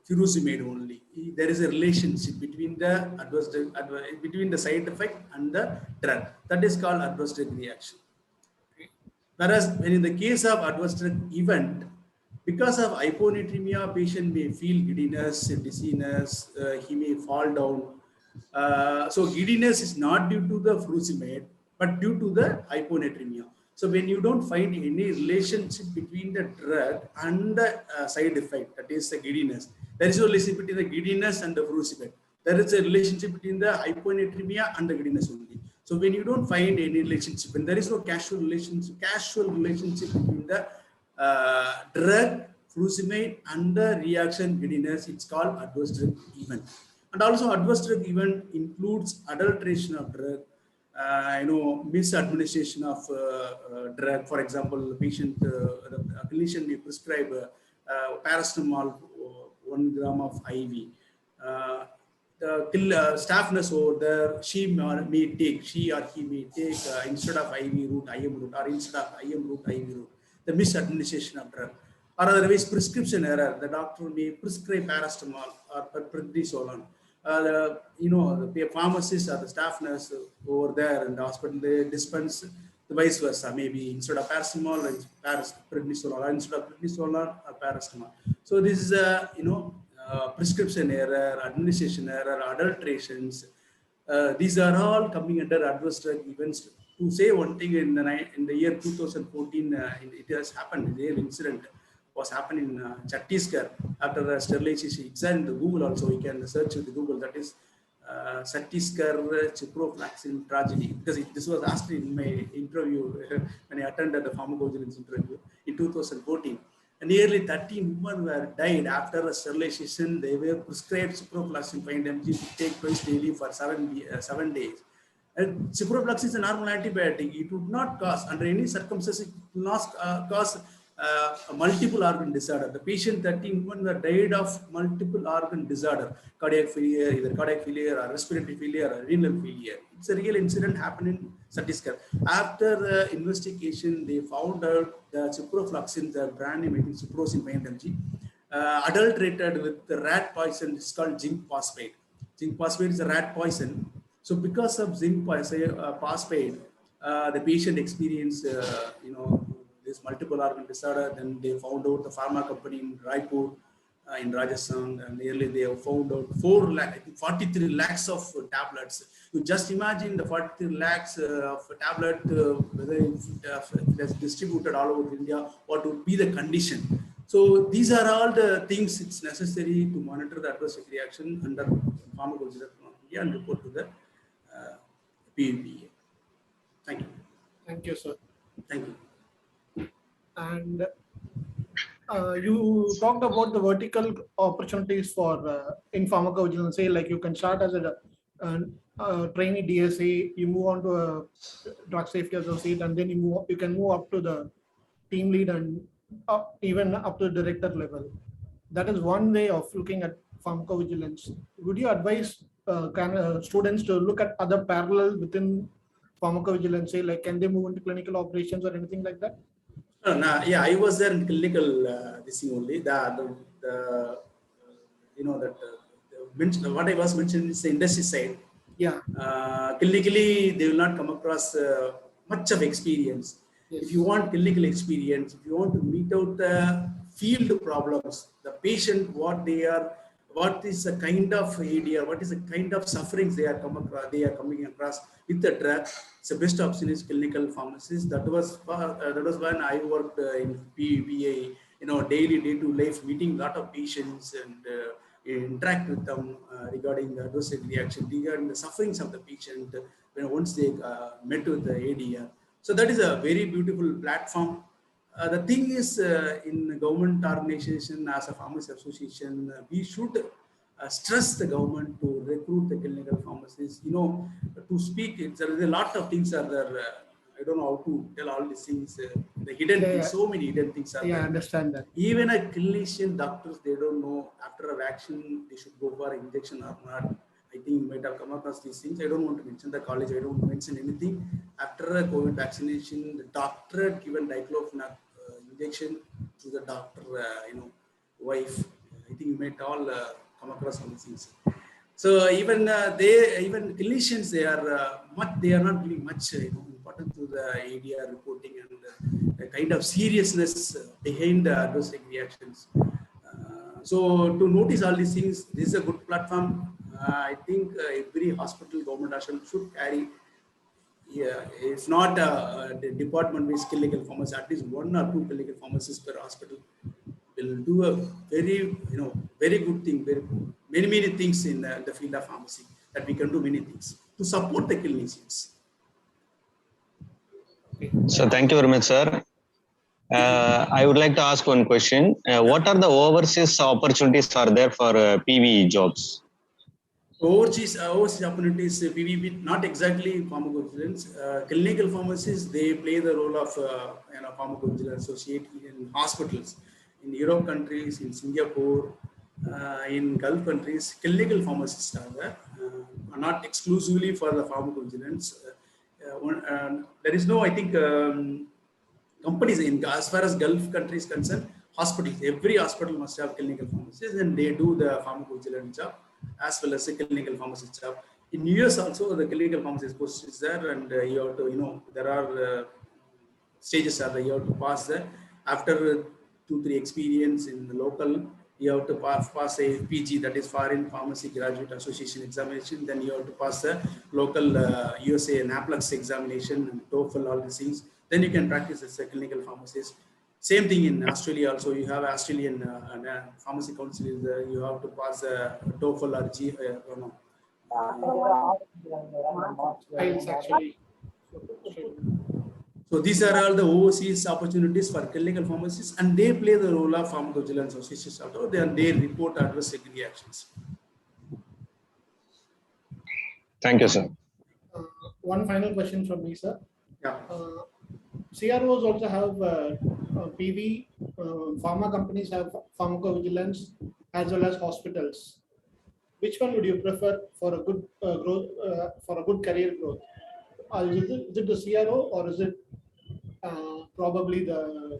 furosemide only. There is a relationship between the between the side effect and the drug. That is called adverse drug reaction. Whereas when in the case of adverse drug event, because of hyponatremia, patient may feel giddiness, dizziness, he may fall down. So giddiness is not due to the furosemide, but due to the hyponatremia. So when you don't find any relationship between the drug and the side effect, that is the giddiness, there is no relationship between the giddiness and the furosemide. there is a relationship between the hyponatremia and the giddiness only. So when you don't find any relationship, when there is no casual relationship between the drug, furosemide, and the reaction giddiness, it's called adverse drug event. And also adverse drug event includes adulteration of drug, misadministration of drug. For example, the patient, the clinician may prescribe paracetamol 1 gram of IV. The staff nurse over there, she or he may take instead of IV route, IM route, or instead of IM route, IV route, the misadministration of drug. Or otherwise, prescription error, the doctor may prescribe paracetamol or prednisolone. The pharmacist or the staff nurse over there in the hospital, they dispense the vice versa, maybe instead of paracetamol, prednisolone, or instead of prednisolone, or paracetamol. So this is a, prescription error, administration error, adulterations. These are all coming under adverse drug events. To say one thing, in the year 2014, it has happened. The incident was happening in Chhattisgarh after sterilization. It's in the Google also. You can search with the Google. That is Chhattisgarh ciprofloxacin tragedy. Because this was asked in my interview when I attended the pharmacovigilance interview in 2014. And nearly 13 women were died after a sterilization. They were prescribed ciprofloxacin 5 mg to take twice daily for 7 days. And ciprofloxacin is a normal antibiotic. It would not cause, under any circumstances, it will not cause a multiple organ disorder. The patient 13 women were died of multiple organ disorder, cardiac failure, either cardiac failure or respiratory failure or renal failure. It's a real incident happened in Chhattisgarh. After the investigation, they found out the ciprofloxacin, the brand name is Ciprocin 5 mg, adulterated with the rat poison. It's called zinc phosphate. Zinc phosphate is a rat poison. So because of zinc phosphate, the patient experienced, this multiple organ disorder. Then they found out the pharma company in Raipur, in Rajasthan, and nearly they have found out 43 lakhs of tablets. You just imagine the 43 lakhs of tablet, whether it is distributed all over India, what would be the condition. So these are all the things it's necessary to monitor the adverse reaction under pharmacovigilance and report to the PUPA. Thank you. Thank you, sir. Thank you. And you talked about the vertical opportunities for in pharmacovigilance. Say, like you can start as a trainee DSA, you move on to a drug safety associate, and then you can move up to the team lead and even up to the director level. That is one way of looking at pharmacovigilance. Would you advise students to look at other parallel within pharmacovigilance? Say, like, can they move into clinical operations or anything like that? Yeah, I was there in clinical this thing only. What I was mentioning is the industry side. Yeah. Clinically, they will not come across much of experience. Yes. If you want clinical experience, if you want to meet out the field problems, the patient, what is the kind of ADR, what is the kind of sufferings they are coming across with the drug. The best option is clinical pharmacist. That was when I worked in PUPA, daily day-to-life, meeting a lot of patients and interact with them regarding the adverse reaction, regarding the sufferings of the patient once they met with the ADR. So that is a very beautiful platform. The thing is, in government organization, as a pharmacy association, we should stress the government to recruit the clinical pharmacists. To speak, there is a lot of things are there. I don't know how to tell all these things. The hidden things, so many hidden things are there. I understand that. Even a clinician, doctors, they don't know after a vaccine they should go for injection or not. I think you might have come across these things. I don't want to mention the college. I don't want to mention anything. After a COVID vaccination, the doctor had given diclofenac injection to the doctor, wife. I think you might all come across all these things. So even clinicians, they are not giving much important to the ADR reporting and the kind of seriousness behind the adverse reactions. So to notice all these things, this is a good platform. I think every hospital, government hospital should carry. Yeah, if not the department-based clinical pharmacy, at least 1 or 2 clinical pharmacists per hospital will do a very good thing, very many things in the field of pharmacy, that we can do many things to support the clinicians. So thank you very much, sir. I would like to ask one question. What are the overseas opportunities are there for PV jobs? Overseas opportunities, PVP, not exactly pharmacovigilance. Clinical pharmacists, they play the role of pharmacovigilance associate in hospitals, in Europe countries, in Singapore, in Gulf countries. Clinical pharmacists are there, not exclusively for the pharmacovigilance. There is no, I think, companies in as far as Gulf countries concerned. Hospitals, every hospital must have clinical pharmacists, and they do the pharmacovigilance job as well as a clinical pharmacist job. In US also, the clinical pharmacist post is there, and you have to, there are stages are there. You have to pass there. After 2-3 experience in the local, you have to pass a PG, that is Foreign Pharmacy Graduate Association examination. Then you have to pass the local USA NAPLEX examination and TOEFL, all these things. Then you can practice as a clinical pharmacist. Same thing in Australia also. You have Australian Pharmacy Council. You have to pass TOEFL or actually. So these are all the overseas opportunities for clinical pharmacists, and they play the role of pharmacovigilance associates. Although they report adverse secondary actions. Thank you, sir. One final question from me, sir. Yeah. CROs also have PV, pharma companies have pharmacovigilance, as well as hospitals. Which one would you prefer for a good growth, for a good career growth? Is it the CRO, or is it probably the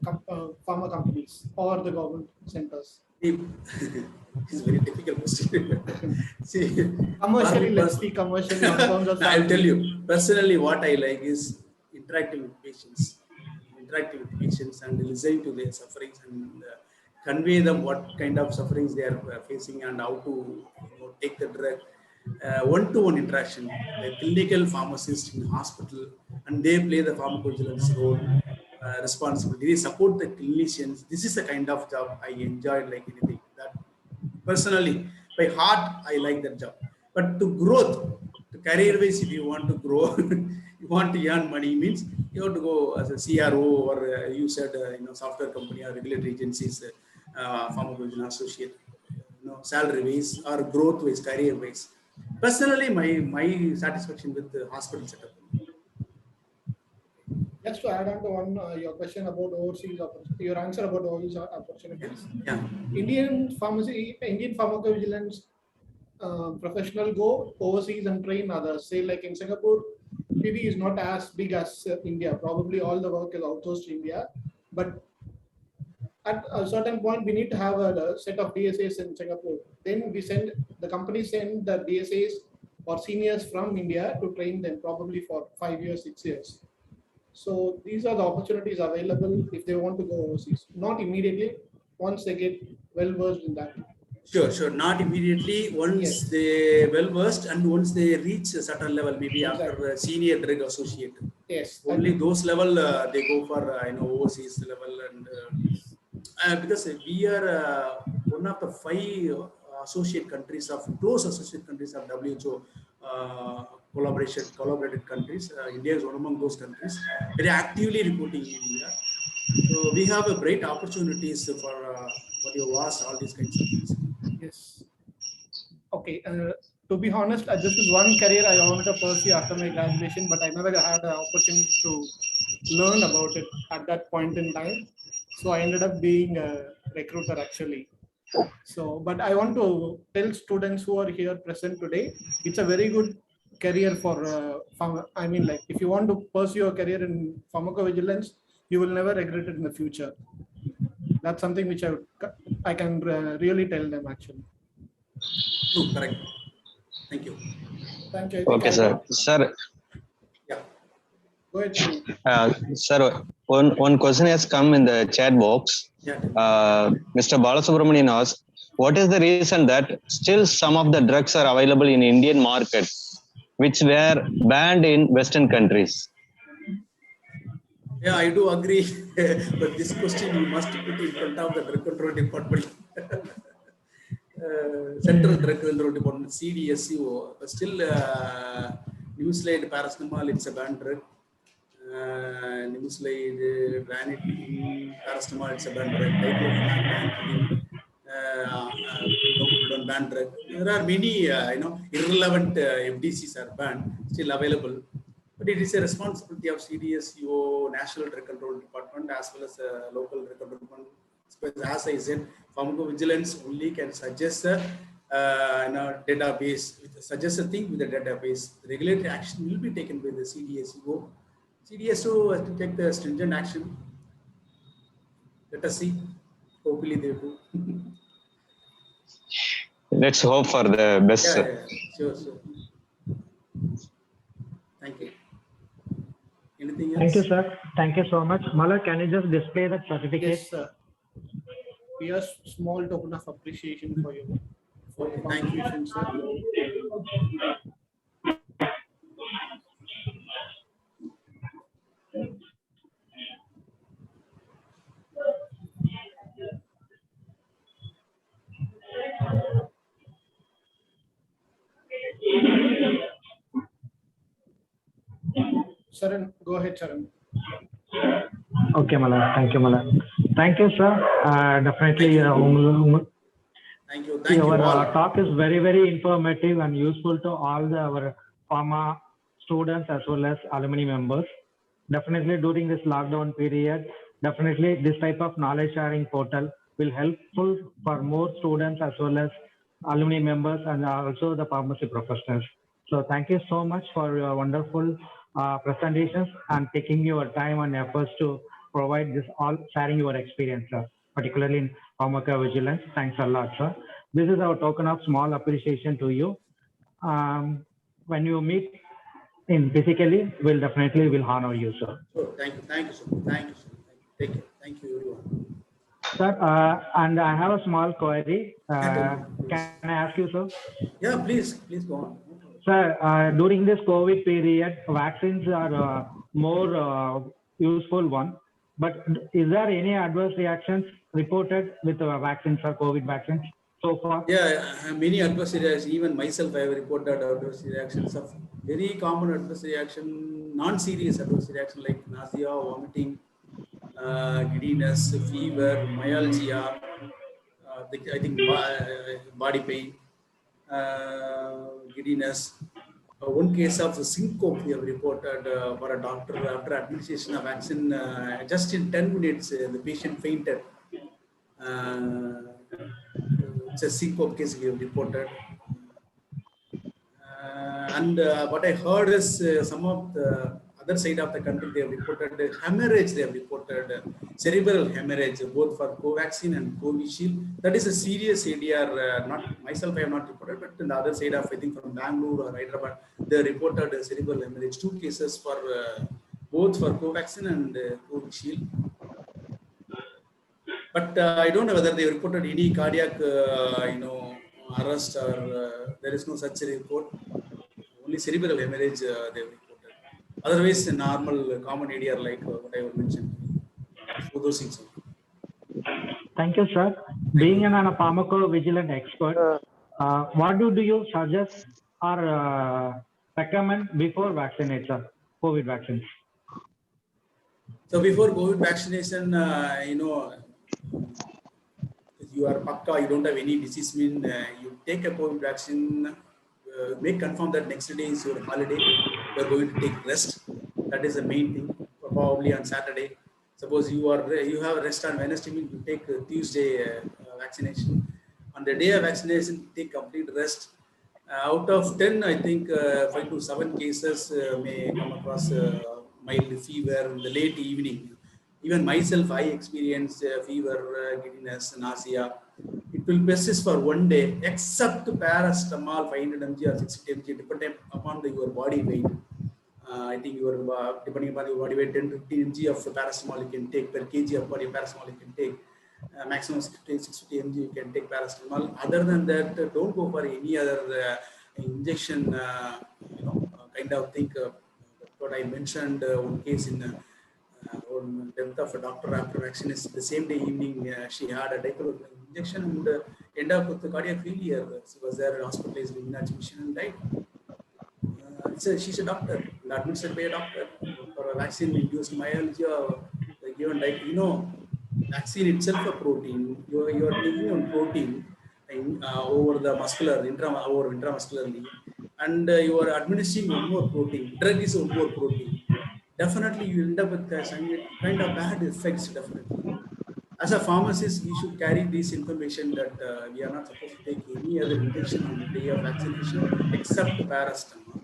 pharma companies or the government centers? It's a very difficult question. See, commercially, let's be commercially on terms of. I'll tell you, personally, what I like is interacting with patients and listening to their sufferings and convey them what kind of sufferings they are facing and how to take the drug. One-to-one interaction, the clinical pharmacist in hospital, and they play the pharmacovigilance role, responsibility. They support the clinicians. This is the kind of job I enjoy like anything. That personally, by heart, I like that job. But to growth, to career-wise, if you want to grow, you want to earn money, means you have to go as a CRO, or you said, software company or regulatory agencies, pharmacovigilance associate, salary-wise or growth-wise, career-wise. Personally, my satisfaction with the hospital setup. Just to add on to your question about overseas opportunities, your answer about overseas opportunities. Yeah. Indian pharmacovigilance professional go overseas and train others. Say like in Singapore, PV is not as big as India. Probably all the work is outsourced to India, but at a certain point, we need to have a set of DSAs in Singapore. Then the company send the DSAs or seniors from India to train them, probably for 5 years, 6 years. So these are the opportunities available if they want to go overseas. Not immediately, once they get well versed in that. Sure. Not immediately. Once they well versed, and once they reach a certain level, maybe after senior drug associate. Yes. Only those level they go for overseas level, and because we are one of the 5 associate countries of close associate countries of WHO collaborated countries. India is one among those countries, very actively reporting in India. So we have a great opportunities for what you asked, all these kinds of things. Yes. Okay. To be honest, this is one career I wanted to pursue after my graduation, but I never had the opportunity to learn about it at that point in time. So I ended up being a recruiter actually. So, but I want to tell students who are here present today, it's a very good career for like if you want to pursue a career in pharmacovigilance, you will never regret it in the future. That's something which I can really tell them actually. True, correct. Thank you. Thank you. Okay, sir. Sir. Yeah. Go ahead. Sir, one question has come in the chat box. Yeah. Mr. Balasubramanian asked, what is the reason that still some of the drugs are available in Indian market, which were banned in Western countries? Yeah, I do agree. But this question you must put in front of the drug control department. Central Drug Control Department, CDSCO, but still Nimesulide paracetamol, it's a banned drug. Nimesulide, ranitidine, paracetamol, it's a banned drug. Diclofenac, ranitidine, minoxidil, banned drug. There are many, irrelevant FDCs are banned, still available. But it is a responsibility of CDSCO, National Drug Control Department, as well as local drug control department. As I said, pharmacovigilance only can suggest a database, suggest a thing with the database. The regulatory action will be taken by the CDSCO. CDSCO has to take the stringent action. Let us see. Hopefully they do. Let's hope for the best. Yeah. Sure. Thank you. Anything else? Thank you, sir. Thank you so much. Mala, can you just display that certificate? Yes, sir. Here's small token of appreciation for you. For your Thank you. contribution, sir. Sharan, go ahead, Sharan. Okay, Mala. Thank you, Mala. Thank you, sir. Definitely, Thank you our all. talk is very, very informative and useful to all our pharma students as well as alumni members. Definitely during this lockdown period, definitely this type of knowledge sharing portal will helpful for more students as well as alumni members and also the pharmacy professionals. So thank you so much for your wonderful presentations and taking your time and efforts to provide this all, sharing your experience, sir, particularly in pharmacovigilance. Thanks a lot, sir. This is our token of small appreciation to you. When you meet in physically, we'll definitely will honor you, sir. Sure. Thank you, sir. Take care. Thank you, everyone. Sir, and I have a small query. Can I ask you, sir? Yeah, please go on. Sir, during this COVID period, vaccines are more useful one. But is there any adverse reactions reported with vaccines or COVID vaccines so far? Yeah, many adverse reactions. Even myself, I have reported adverse reactions of very common adverse reaction, non-serious adverse reaction like nausea, vomiting, giddiness, fever, myalgia, I think body pain, giddiness. One case of syncope we have reported for a doctor after administration of vaccine. Just in 10 minutes, the patient fainted. It's a syncope case we have reported. And what I heard is some of the other side of the country, they have reported hemorrhage, they have reported cerebral hemorrhage, both for Covaxin and Covishield. That is a serious ADR, not myself, I have not reported, but in the other side of, I think from Bangalore or Hyderabad, they reported cerebral hemorrhage, 2 cases for both for Covaxin and Covishield. But I don't know whether they reported any cardiac, arrest or there is no such report. Only cerebral hemorrhage they have reported. Otherwise, a normal common ADR like what I have mentioned. So those things. Thank you, sir. Being a pharmacovigilance expert, what do you suggest or recommend before vaccinate, sir? COVID vaccines. So before COVID vaccination, you are pakka, you don't have any disease, mean you take a COVID vaccine, make confirm that next day is your holiday, you are going to take rest. That is the main thing. Probably on Saturday. Suppose you have rest on Wednesday, you take Tuesday vaccination. On the day of vaccination, take complete rest. Out of 10, I think 5 to 7 cases may come across mild fever in the late evening. Even myself, I experienced fever, giddiness, nausea. It will persist for 1 day, except paracetamol 500 mg or 60 mg, depending upon your body weight. I think depending upon your body weight, 10 to 15 mg of paracetamol you can take per kg of body paracetamol you can take. Maximum 650 mg you can take paracetamol. Other than that, don't go for any other injection, kind of thing. What I mentioned, one case in on death of a doctor after vaccination, the same day evening she had a diclofenac injection and end up with the cardiac failure. She was there hospitalized in admission and died. She's a doctor, administered by a doctor for a vaccine-induced myalgia. Given like vaccine itself a protein. You are taking on protein over the muscular over intramuscularly, and you are administering one more protein. Drug is one more protein. Definitely, you end up with some kind of bad effects. Definitely, as a pharmacist, we should carry this information that we are not supposed to take any other injection on the day of vaccination except paracetamol.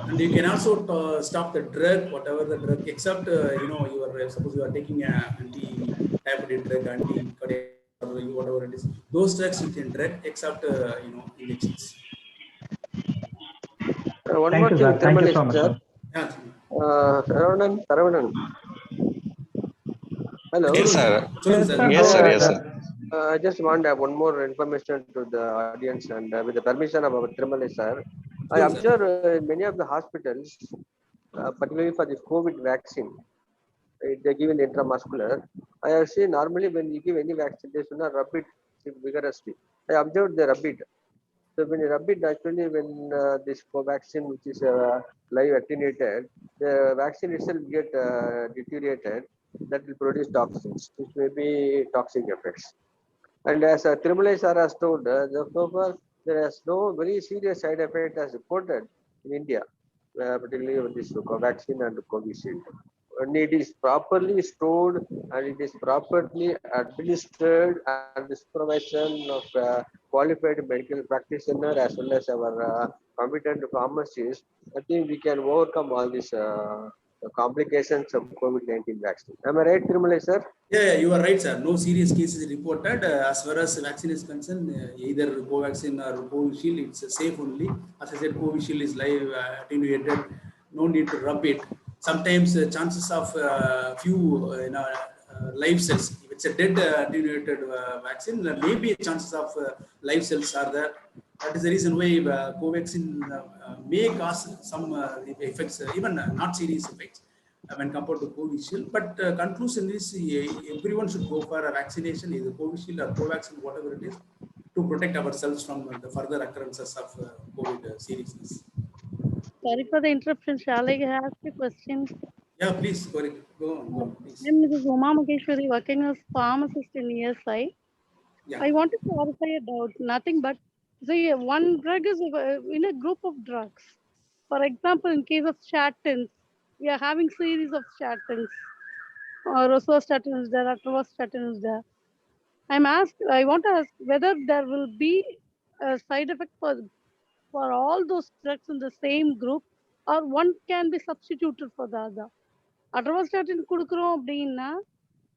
And you can also stop the drug, whatever the drug, except you are suppose you are taking a anti-diabetic drug, anti-cardiac, or whatever it is. Those drugs you can drug except injections. One Thank more you, thing, sir. Thank you Tirumali so much, sir. sir. Yeah. Saravanan. Hello. Yes, sir. Solunga, sir. Yes, sir. Yes, Uh, sir. I just want to have one more information to the audience, and with the permission of our Tirumali sir, I Solunga, sir. observe in many of the hospitals, particularly for the COVID vaccine, they give in intramuscular. I have seen normally when you give any vaccine, they should not rub it vigorously. I observed they rub it. So when you rub it, actually, when this vaccine, which is live attenuated, the vaccine itself get deteriorated. That will produce toxins, which may be toxic effects. And as Tirumala sir has told, so far there is no very serious side effect as reported in India, particularly with this vaccine and Covishield. When it is properly stored and it is properly administered and the supervision of qualified medical practitioner as well as our competent pharmacists, I think we can overcome all these complications of COVID-19 vaccine. Am I right, Tirumala sir? Yeah, you are right, sir. No serious cases reported. As far as vaccine is concerned, either Covaxin or Covishield, it's safe only. As I said, Covishield is live attenuated. No need to rub it. Sometimes chances of few live cells. If it's a dead attenuated vaccine, maybe chances of live cells are there. That is the reason why Covaxin may cause some effects, even not serious effects when compared to Covishield. But conclusion is everyone should go for a vaccination, either Covishield or Covaxin, whatever it is, to protect ourselves from the further occurrences of COVID seriousness. Sorry for the interruption. Shall I ask a question? Yeah, please, go on, please. I'm Mrs. Uma Maheshwari, working as pharmacist in ESI. Yeah. I want to clarify a doubt. Nothing but, see, one drug is in a group of drugs. For example, in case of statins, we are having series of statins. Rosuvastatin is there, atorvastatin is there. I want to ask whether there will be a side effect for all those drugs in the same group, or one can be substituted for the other. Atorvastatin kudukrom அப்படின்னா,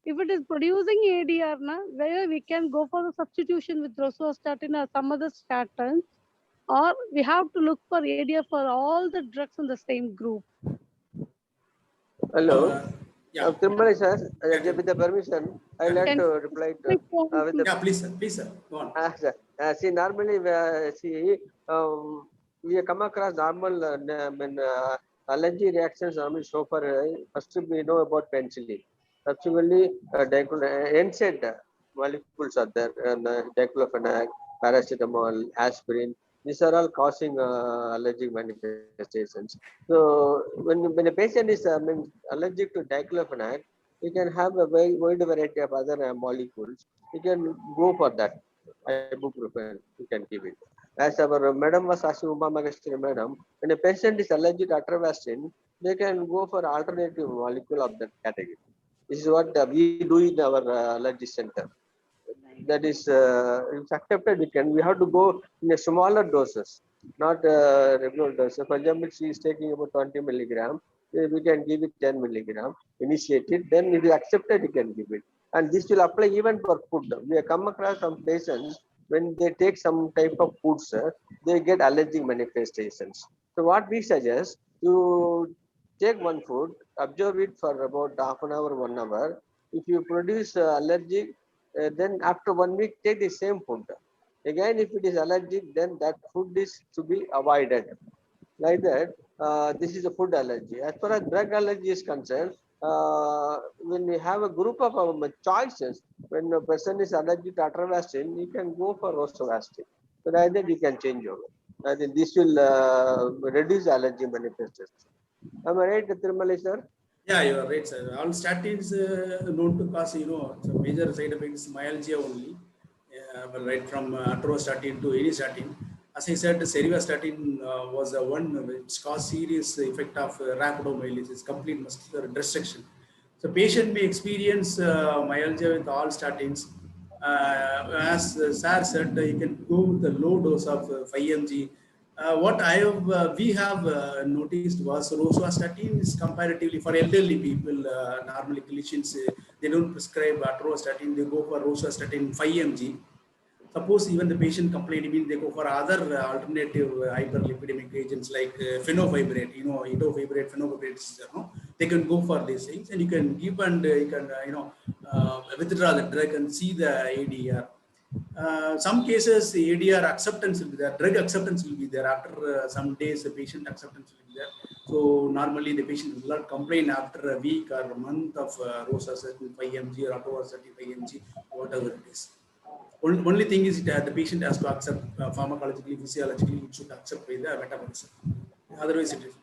if it is producing ADR, where we can go for the substitution with rosuvastatin or some other statins, or we have to look for ADR for all the drugs in the same group. Hello. Yeah. Tirumala sir, with the permission, I would like to reply to. Yeah, please, sir. Go on. Sir. See, normally, we come across normal allergy reactions normally so far. First, we know about penicillin. Subsequently, NSAID molecules are there, diclofenac, paracetamol, aspirin. These are all causing allergic manifestations. So, when a patient is allergic to diclofenac, you can have a very wide variety of other molecules. You can go for that. Ibuprofen, you can give it. As our madam was asking, Uma Maheshwari madam, when a patient is allergic to atorvastatin, they can go for alternative molecule of that category. This is what we do in our allergy center. That is it's accepted. We have to go in a smaller doses, not regular doses. For example, she is taking about 20 milligram. We can give it 10 milligram. Initiate it. Then if you accepted, you can give it. And this will apply even for food. We have come across some patients when they take some type of foods, they get allergic manifestations. So what we suggest, you take one food, observe it for about half an hour, 1 hour. If you produce allergic, then after 1 week, take the same food. Again, if it is allergic, then that food is to be avoided. Like that, this is a food allergy. As far as drug allergy is concerned, when we have a group of choices, when a person is allergic to atravastin, you can go for rosuvastatin. So like that you can change over. I think this will reduce allergy manifestations. Am I right, Tirumali sir? Yeah, you are right, sir. All statins known to cause, some major side effects, myalgia only, well, right from atorvastatin to any statin. As I said, serivastatin was the one which caused serious effect of rhabdomyolysis, complete muscular destruction. So patient may experience myalgia with all statins. As Sir said, you can go with the low dose of 5 mg. What we have noticed was rosuvastatin is comparatively for elderly people. Normally, clinicians they don't prescribe atorvastatin; they go for rosuvastatin 5 mg. Suppose even the patient complained, mean they go for other alternative hyperlipidemic agents like fenofibrate, etofibrate, fenofibrate, they can go for these things, and you can give and you can withdraw the drug and see the ADR. Some cases the ADR acceptance will be there, drug acceptance will be there after some days. The patient acceptance will be there. So normally the patient will not complain after a week or a month of rosuvastatin 5 mg or atorvastatin 5 mg, whatever it is. Only thing is that the patient has to accept pharmacologically, physiologically, it should accept by the metabolism. Otherwise, it is.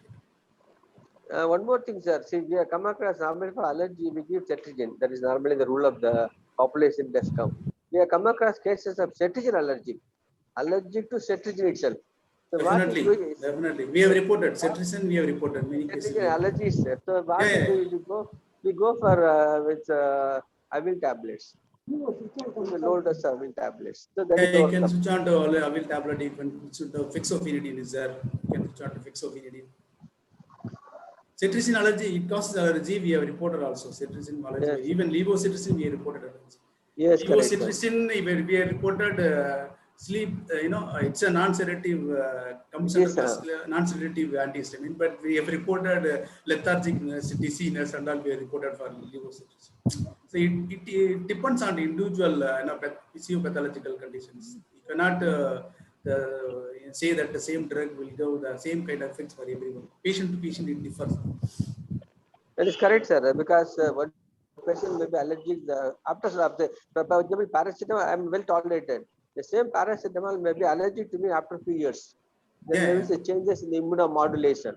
One more thing, sir. See, we have come across normally for allergy, we give cetirizine. That is normally the rule of the population does come. We have come across cases of cetirizine allergic to cetirizine itself. So Definitely, what we do is, definitely. We have reported cetirizine. We have reported many cases. cetirizine allergy is there. So what we do is we go for with Avil tablets. Low dose Avil tablets. So that is You our can switch on to Avil tablet. You can switch to fixofenadine is there. You can switch on to fixofenadine. Cetirizine allergy, it causes allergy. We have reported also cetirizine allergy. Yes. Even levocetirizine, we have reported allergy. Yes, levocetirizine, we have reported sleep. It's a non-sedative, comes under non-sedative antihistamine. But we have reported lethargic dizziness and all. We have reported for levocetirizine. So it depends on the individual physiopathological conditions. You cannot say that the same drug will give the same kind of effects for everyone. Patient to patient, it differs. That is correct, sir. Because one patient may be allergic. After paracetamol, I am well tolerated. The same paracetamol may be allergic to me after 2 years. There may be changes in the immunomodulation.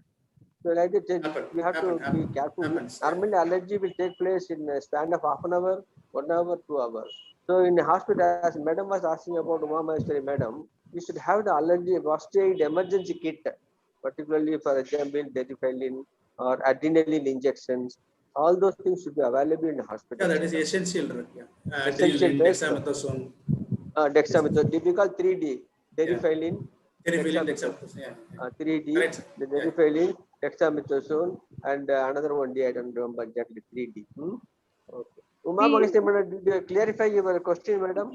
So like that, we have to be careful. Normally, allergy will take place in a span of half an hour, 1 hour, 2 hours. So in the hospital, as Madam was asking about Uma Maheshwari Madam, we should have the allergy first aid emergency kit, particularly for example, deriphylline or adrenaline injections. All those things should be available in the hospital. Yeah, that is essential drug. Essential dexamethasone. Dexamethasone. Typical 3D. Deriphylline. Dexamethasone. 3D. Correct, the deriphylline, dexamethasone, and another one D. I don't remember exactly. 3D. Okay. Uma Maheshwari, did you clarify your question, madam?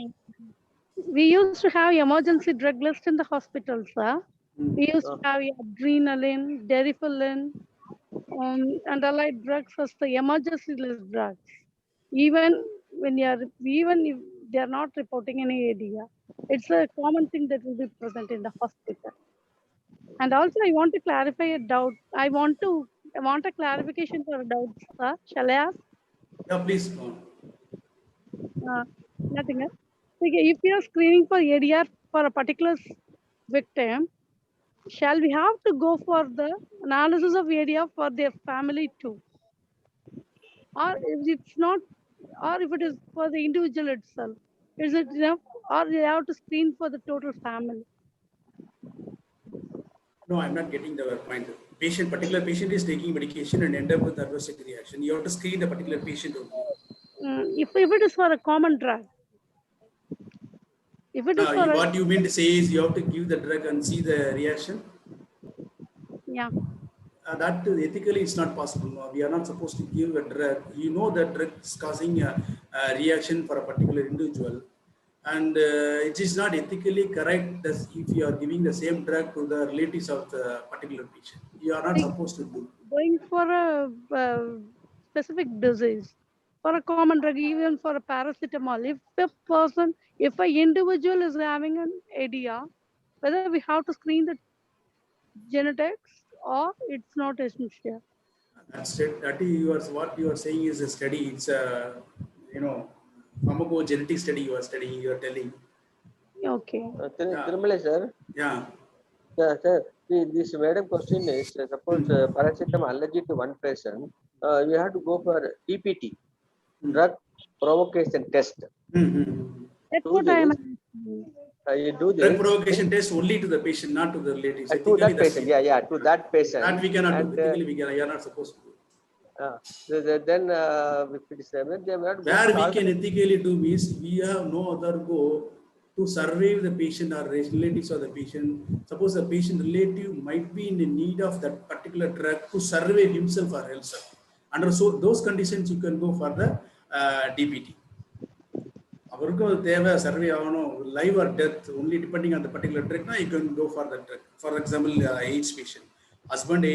We used to have emergency drug list in the hospital, sir. We used to have adrenaline, deriphylline, and allied drugs as the emergency list drugs. Even if they are not reporting any ADR, it's a common thing that will be present in the hospital. And also, I want to clarify a doubt. I want a clarification for a doubt, sir. Shall I ask? Yeah, please. Nothing else. If you are screening for ADR for a particular victim, shall we have to go for the analysis of ADR for their family too? Or if it's not, or if it is for the individual itself, is it enough? Or they have to screen for the total family? No, I'm not getting the point. Particular patient is taking medication and end up with adverse reaction. You have to screen the particular patient only. If it is for a common drug. If it is for what you mean to say is you have to give the drug and see the reaction? Yeah. That ethically is not possible. We are not supposed to give a drug. You know that drug is causing a reaction for a particular individual. And it is not ethically correct that if you are giving the same drug to the relatives of the particular patient. You are not supposed to do. Going for a specific disease, for a common drug, even for a paracetamol, if an individual is having an ADR, whether we have to screen the genetics or it's not essential. That is what you are saying is a study. It's a, pharmacogenetic study you are studying, you are telling. Okay. Tirumala sir. Yeah. Yeah, sir. This madam question is suppose paracetamol allergy to one person, you have to go for DPT, drug provocation test. That's Do what I am this. asking. You do Drug this. provocation test only to the patient, not to the relatives. To Ethically, that that's patient, yeah, to that patient. that we cannot and, do. Ethically, we are not supposed to do. Then if it is seven, they have to go Where for we all can ethically do is we have no other go to survive the patient or relatives of the patient. Suppose the patient relative might be in the need of that particular drug to survive himself or herself. Under those conditions, you can go for the DPT. அவருக்கும் தேவை சர்வே ஆகணும் live or death only depending on the particular ட்ரக்னா you can go for that drug. For example AIDS patient, husband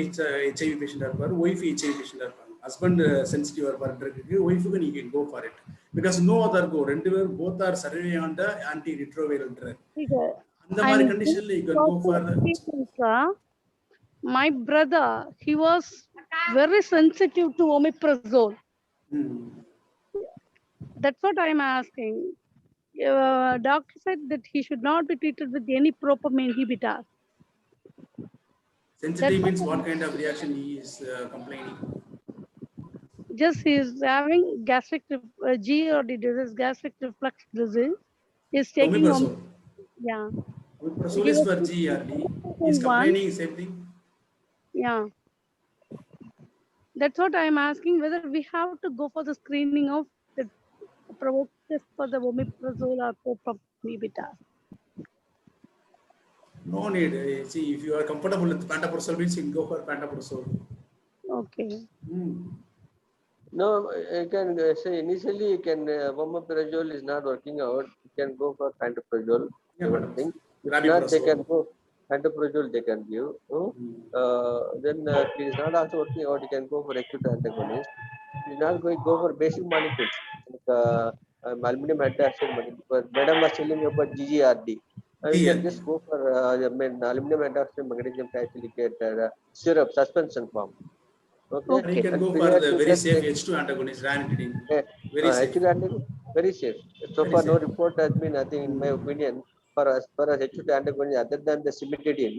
HIV பேஷண்டாக இருப்பார், wife HIV பேஷண்டாக இருப்பாங்க. Husband sensitive இருப்பார் drug, ஒய்ஃபுக்கு நீ can go for it because no other go. ரெண்டு பேரும் both are survive on the anti retroviral drug. அந்த மாதிரி கண்டிஷன்ல you can go for. My brother, he was very sensitive to omeprazole. That's what I'm asking. Doctor said that he should not be treated with any propam inhibitor. Sensitive means what kind of reaction he is complaining? Just he is having gastric GERD disease, gastric reflux disease. He's taking omeprazole. Yeah. Omeprazole is for GERD. He's complaining same thing. Yeah. That's what I'm asking, whether we have to go for the screening of the provoke test for the omeprazole or propam inhibitor. No need. See, if you are comfortable with pantoprazole, means you can go for pantoprazole. Okay. No, you can say initially you can omeprazole is not working out. You can go for pantoprazole. If not, they can go pantoprazole. They can give. Then if it is not also working out, you can go for acute antagonist. If it is not going, go for basic molecules like aluminum hydroxide. Because madam was telling about GGRD. You can just go for aluminum hydroxide magnesium triacylate syrup suspension form. Okay. And you can go for the very safe H2 antagonist, ranitidine. Very safe. H2 antagonist, very safe. So far, no report has been nothing, in my opinion, for us H2 antagonist other than the cimetidine.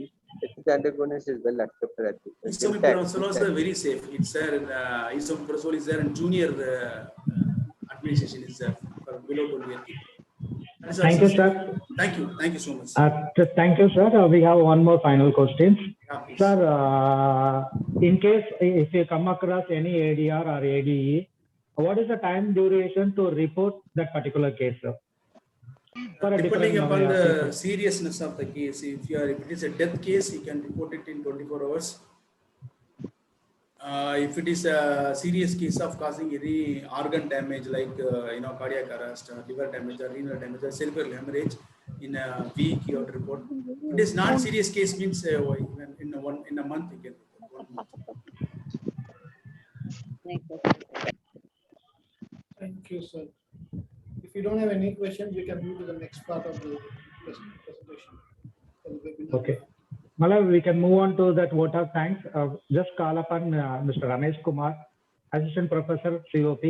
H2 antagonist is well accepted. I think. Isomeprazole is very safe. It's there. Isomeprazole is there, and junior administration is there for below 20 years. Thank you, sir. Thank you. Thank you so much. Thank you, sir. We have one more final question. Yeah, sir, in case if you come across any ADR or ADE, what is the time duration to report that particular case, sir? Depending upon the seriousness of the case, if it is a death case, you can report it in 24 hours. If it is a serious case of causing any organ damage like cardiac arrest, liver damage, or renal damage, or cerebral hemorrhage, in a week you have to report. If it is not serious case, means in a month you can report. 1 month. Thank you, sir. If you don't have any questions, we can move to the next part of the presentation. Okay. Malav, we can move on to that vote of thanks. Just call upon Mr. Ramesh Kumar, Assistant Professor, COP.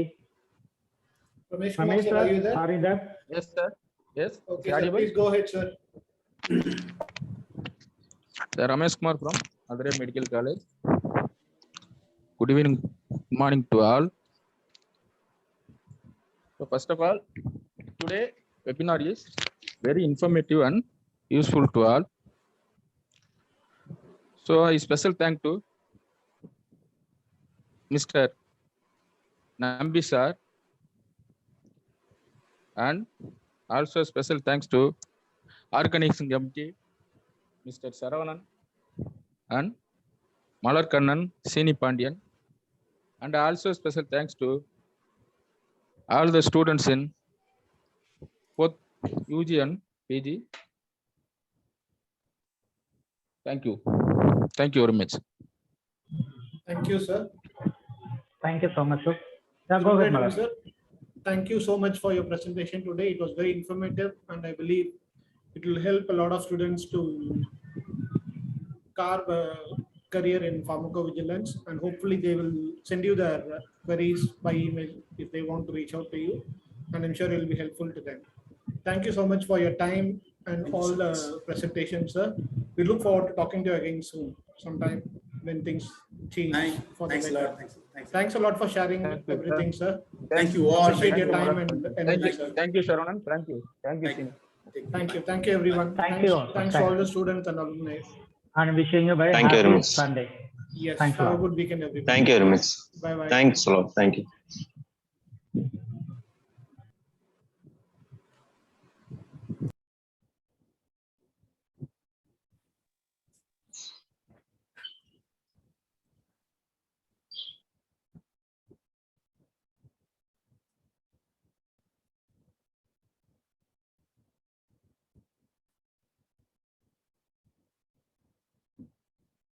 Ramesh Kumar, sir, are you there? Are you there? Yes, sir. Yes. Okay, sir, please go ahead, sir. Ramesh Kumar from Adare Medical College. Good evening, good morning to all. So first of all, today webinar is very informative and useful to all. So a special thank to Mr. Nambi sir, and also special thanks to organizing committee, Mr. Saravanan and Malarkannan Sini Pandian, and also special thanks to all the students in both UG and PG. Thank you. Thank you very much. Thank you, sir. Thank you so much, sir. Yeah, go ahead, Malav. Sir. Thank you so much for your presentation today. It was very informative, and I believe it will help a lot of students to career in pharmacovigilance, and hopefully they will send you their queries by email if they want to reach out to you, and I'm sure it will be helpful to them. Thank you so much for your time and Thank you all so the much. presentations, sir. We look forward to talking to you again soon, sometime when things change for the Thanks a better. lot. Thanks. Thanks a lot for sharing Thank you, sir. everything, sir. Thank you all. Appreciate your Thank time you. and Thank energy, you. sir. Thank you, Sharanan. Thank you. Thank you, Thank you. Sini. Thank you, everyone. Thank Thanks, you all. thanks to all the students and alumni. And wishing you a very Thank you very happy much. Sunday. Yes, Thanks a have a lot. good weekend, everyone. Thank you very much. Bye bye. Thanks a lot. Thank you.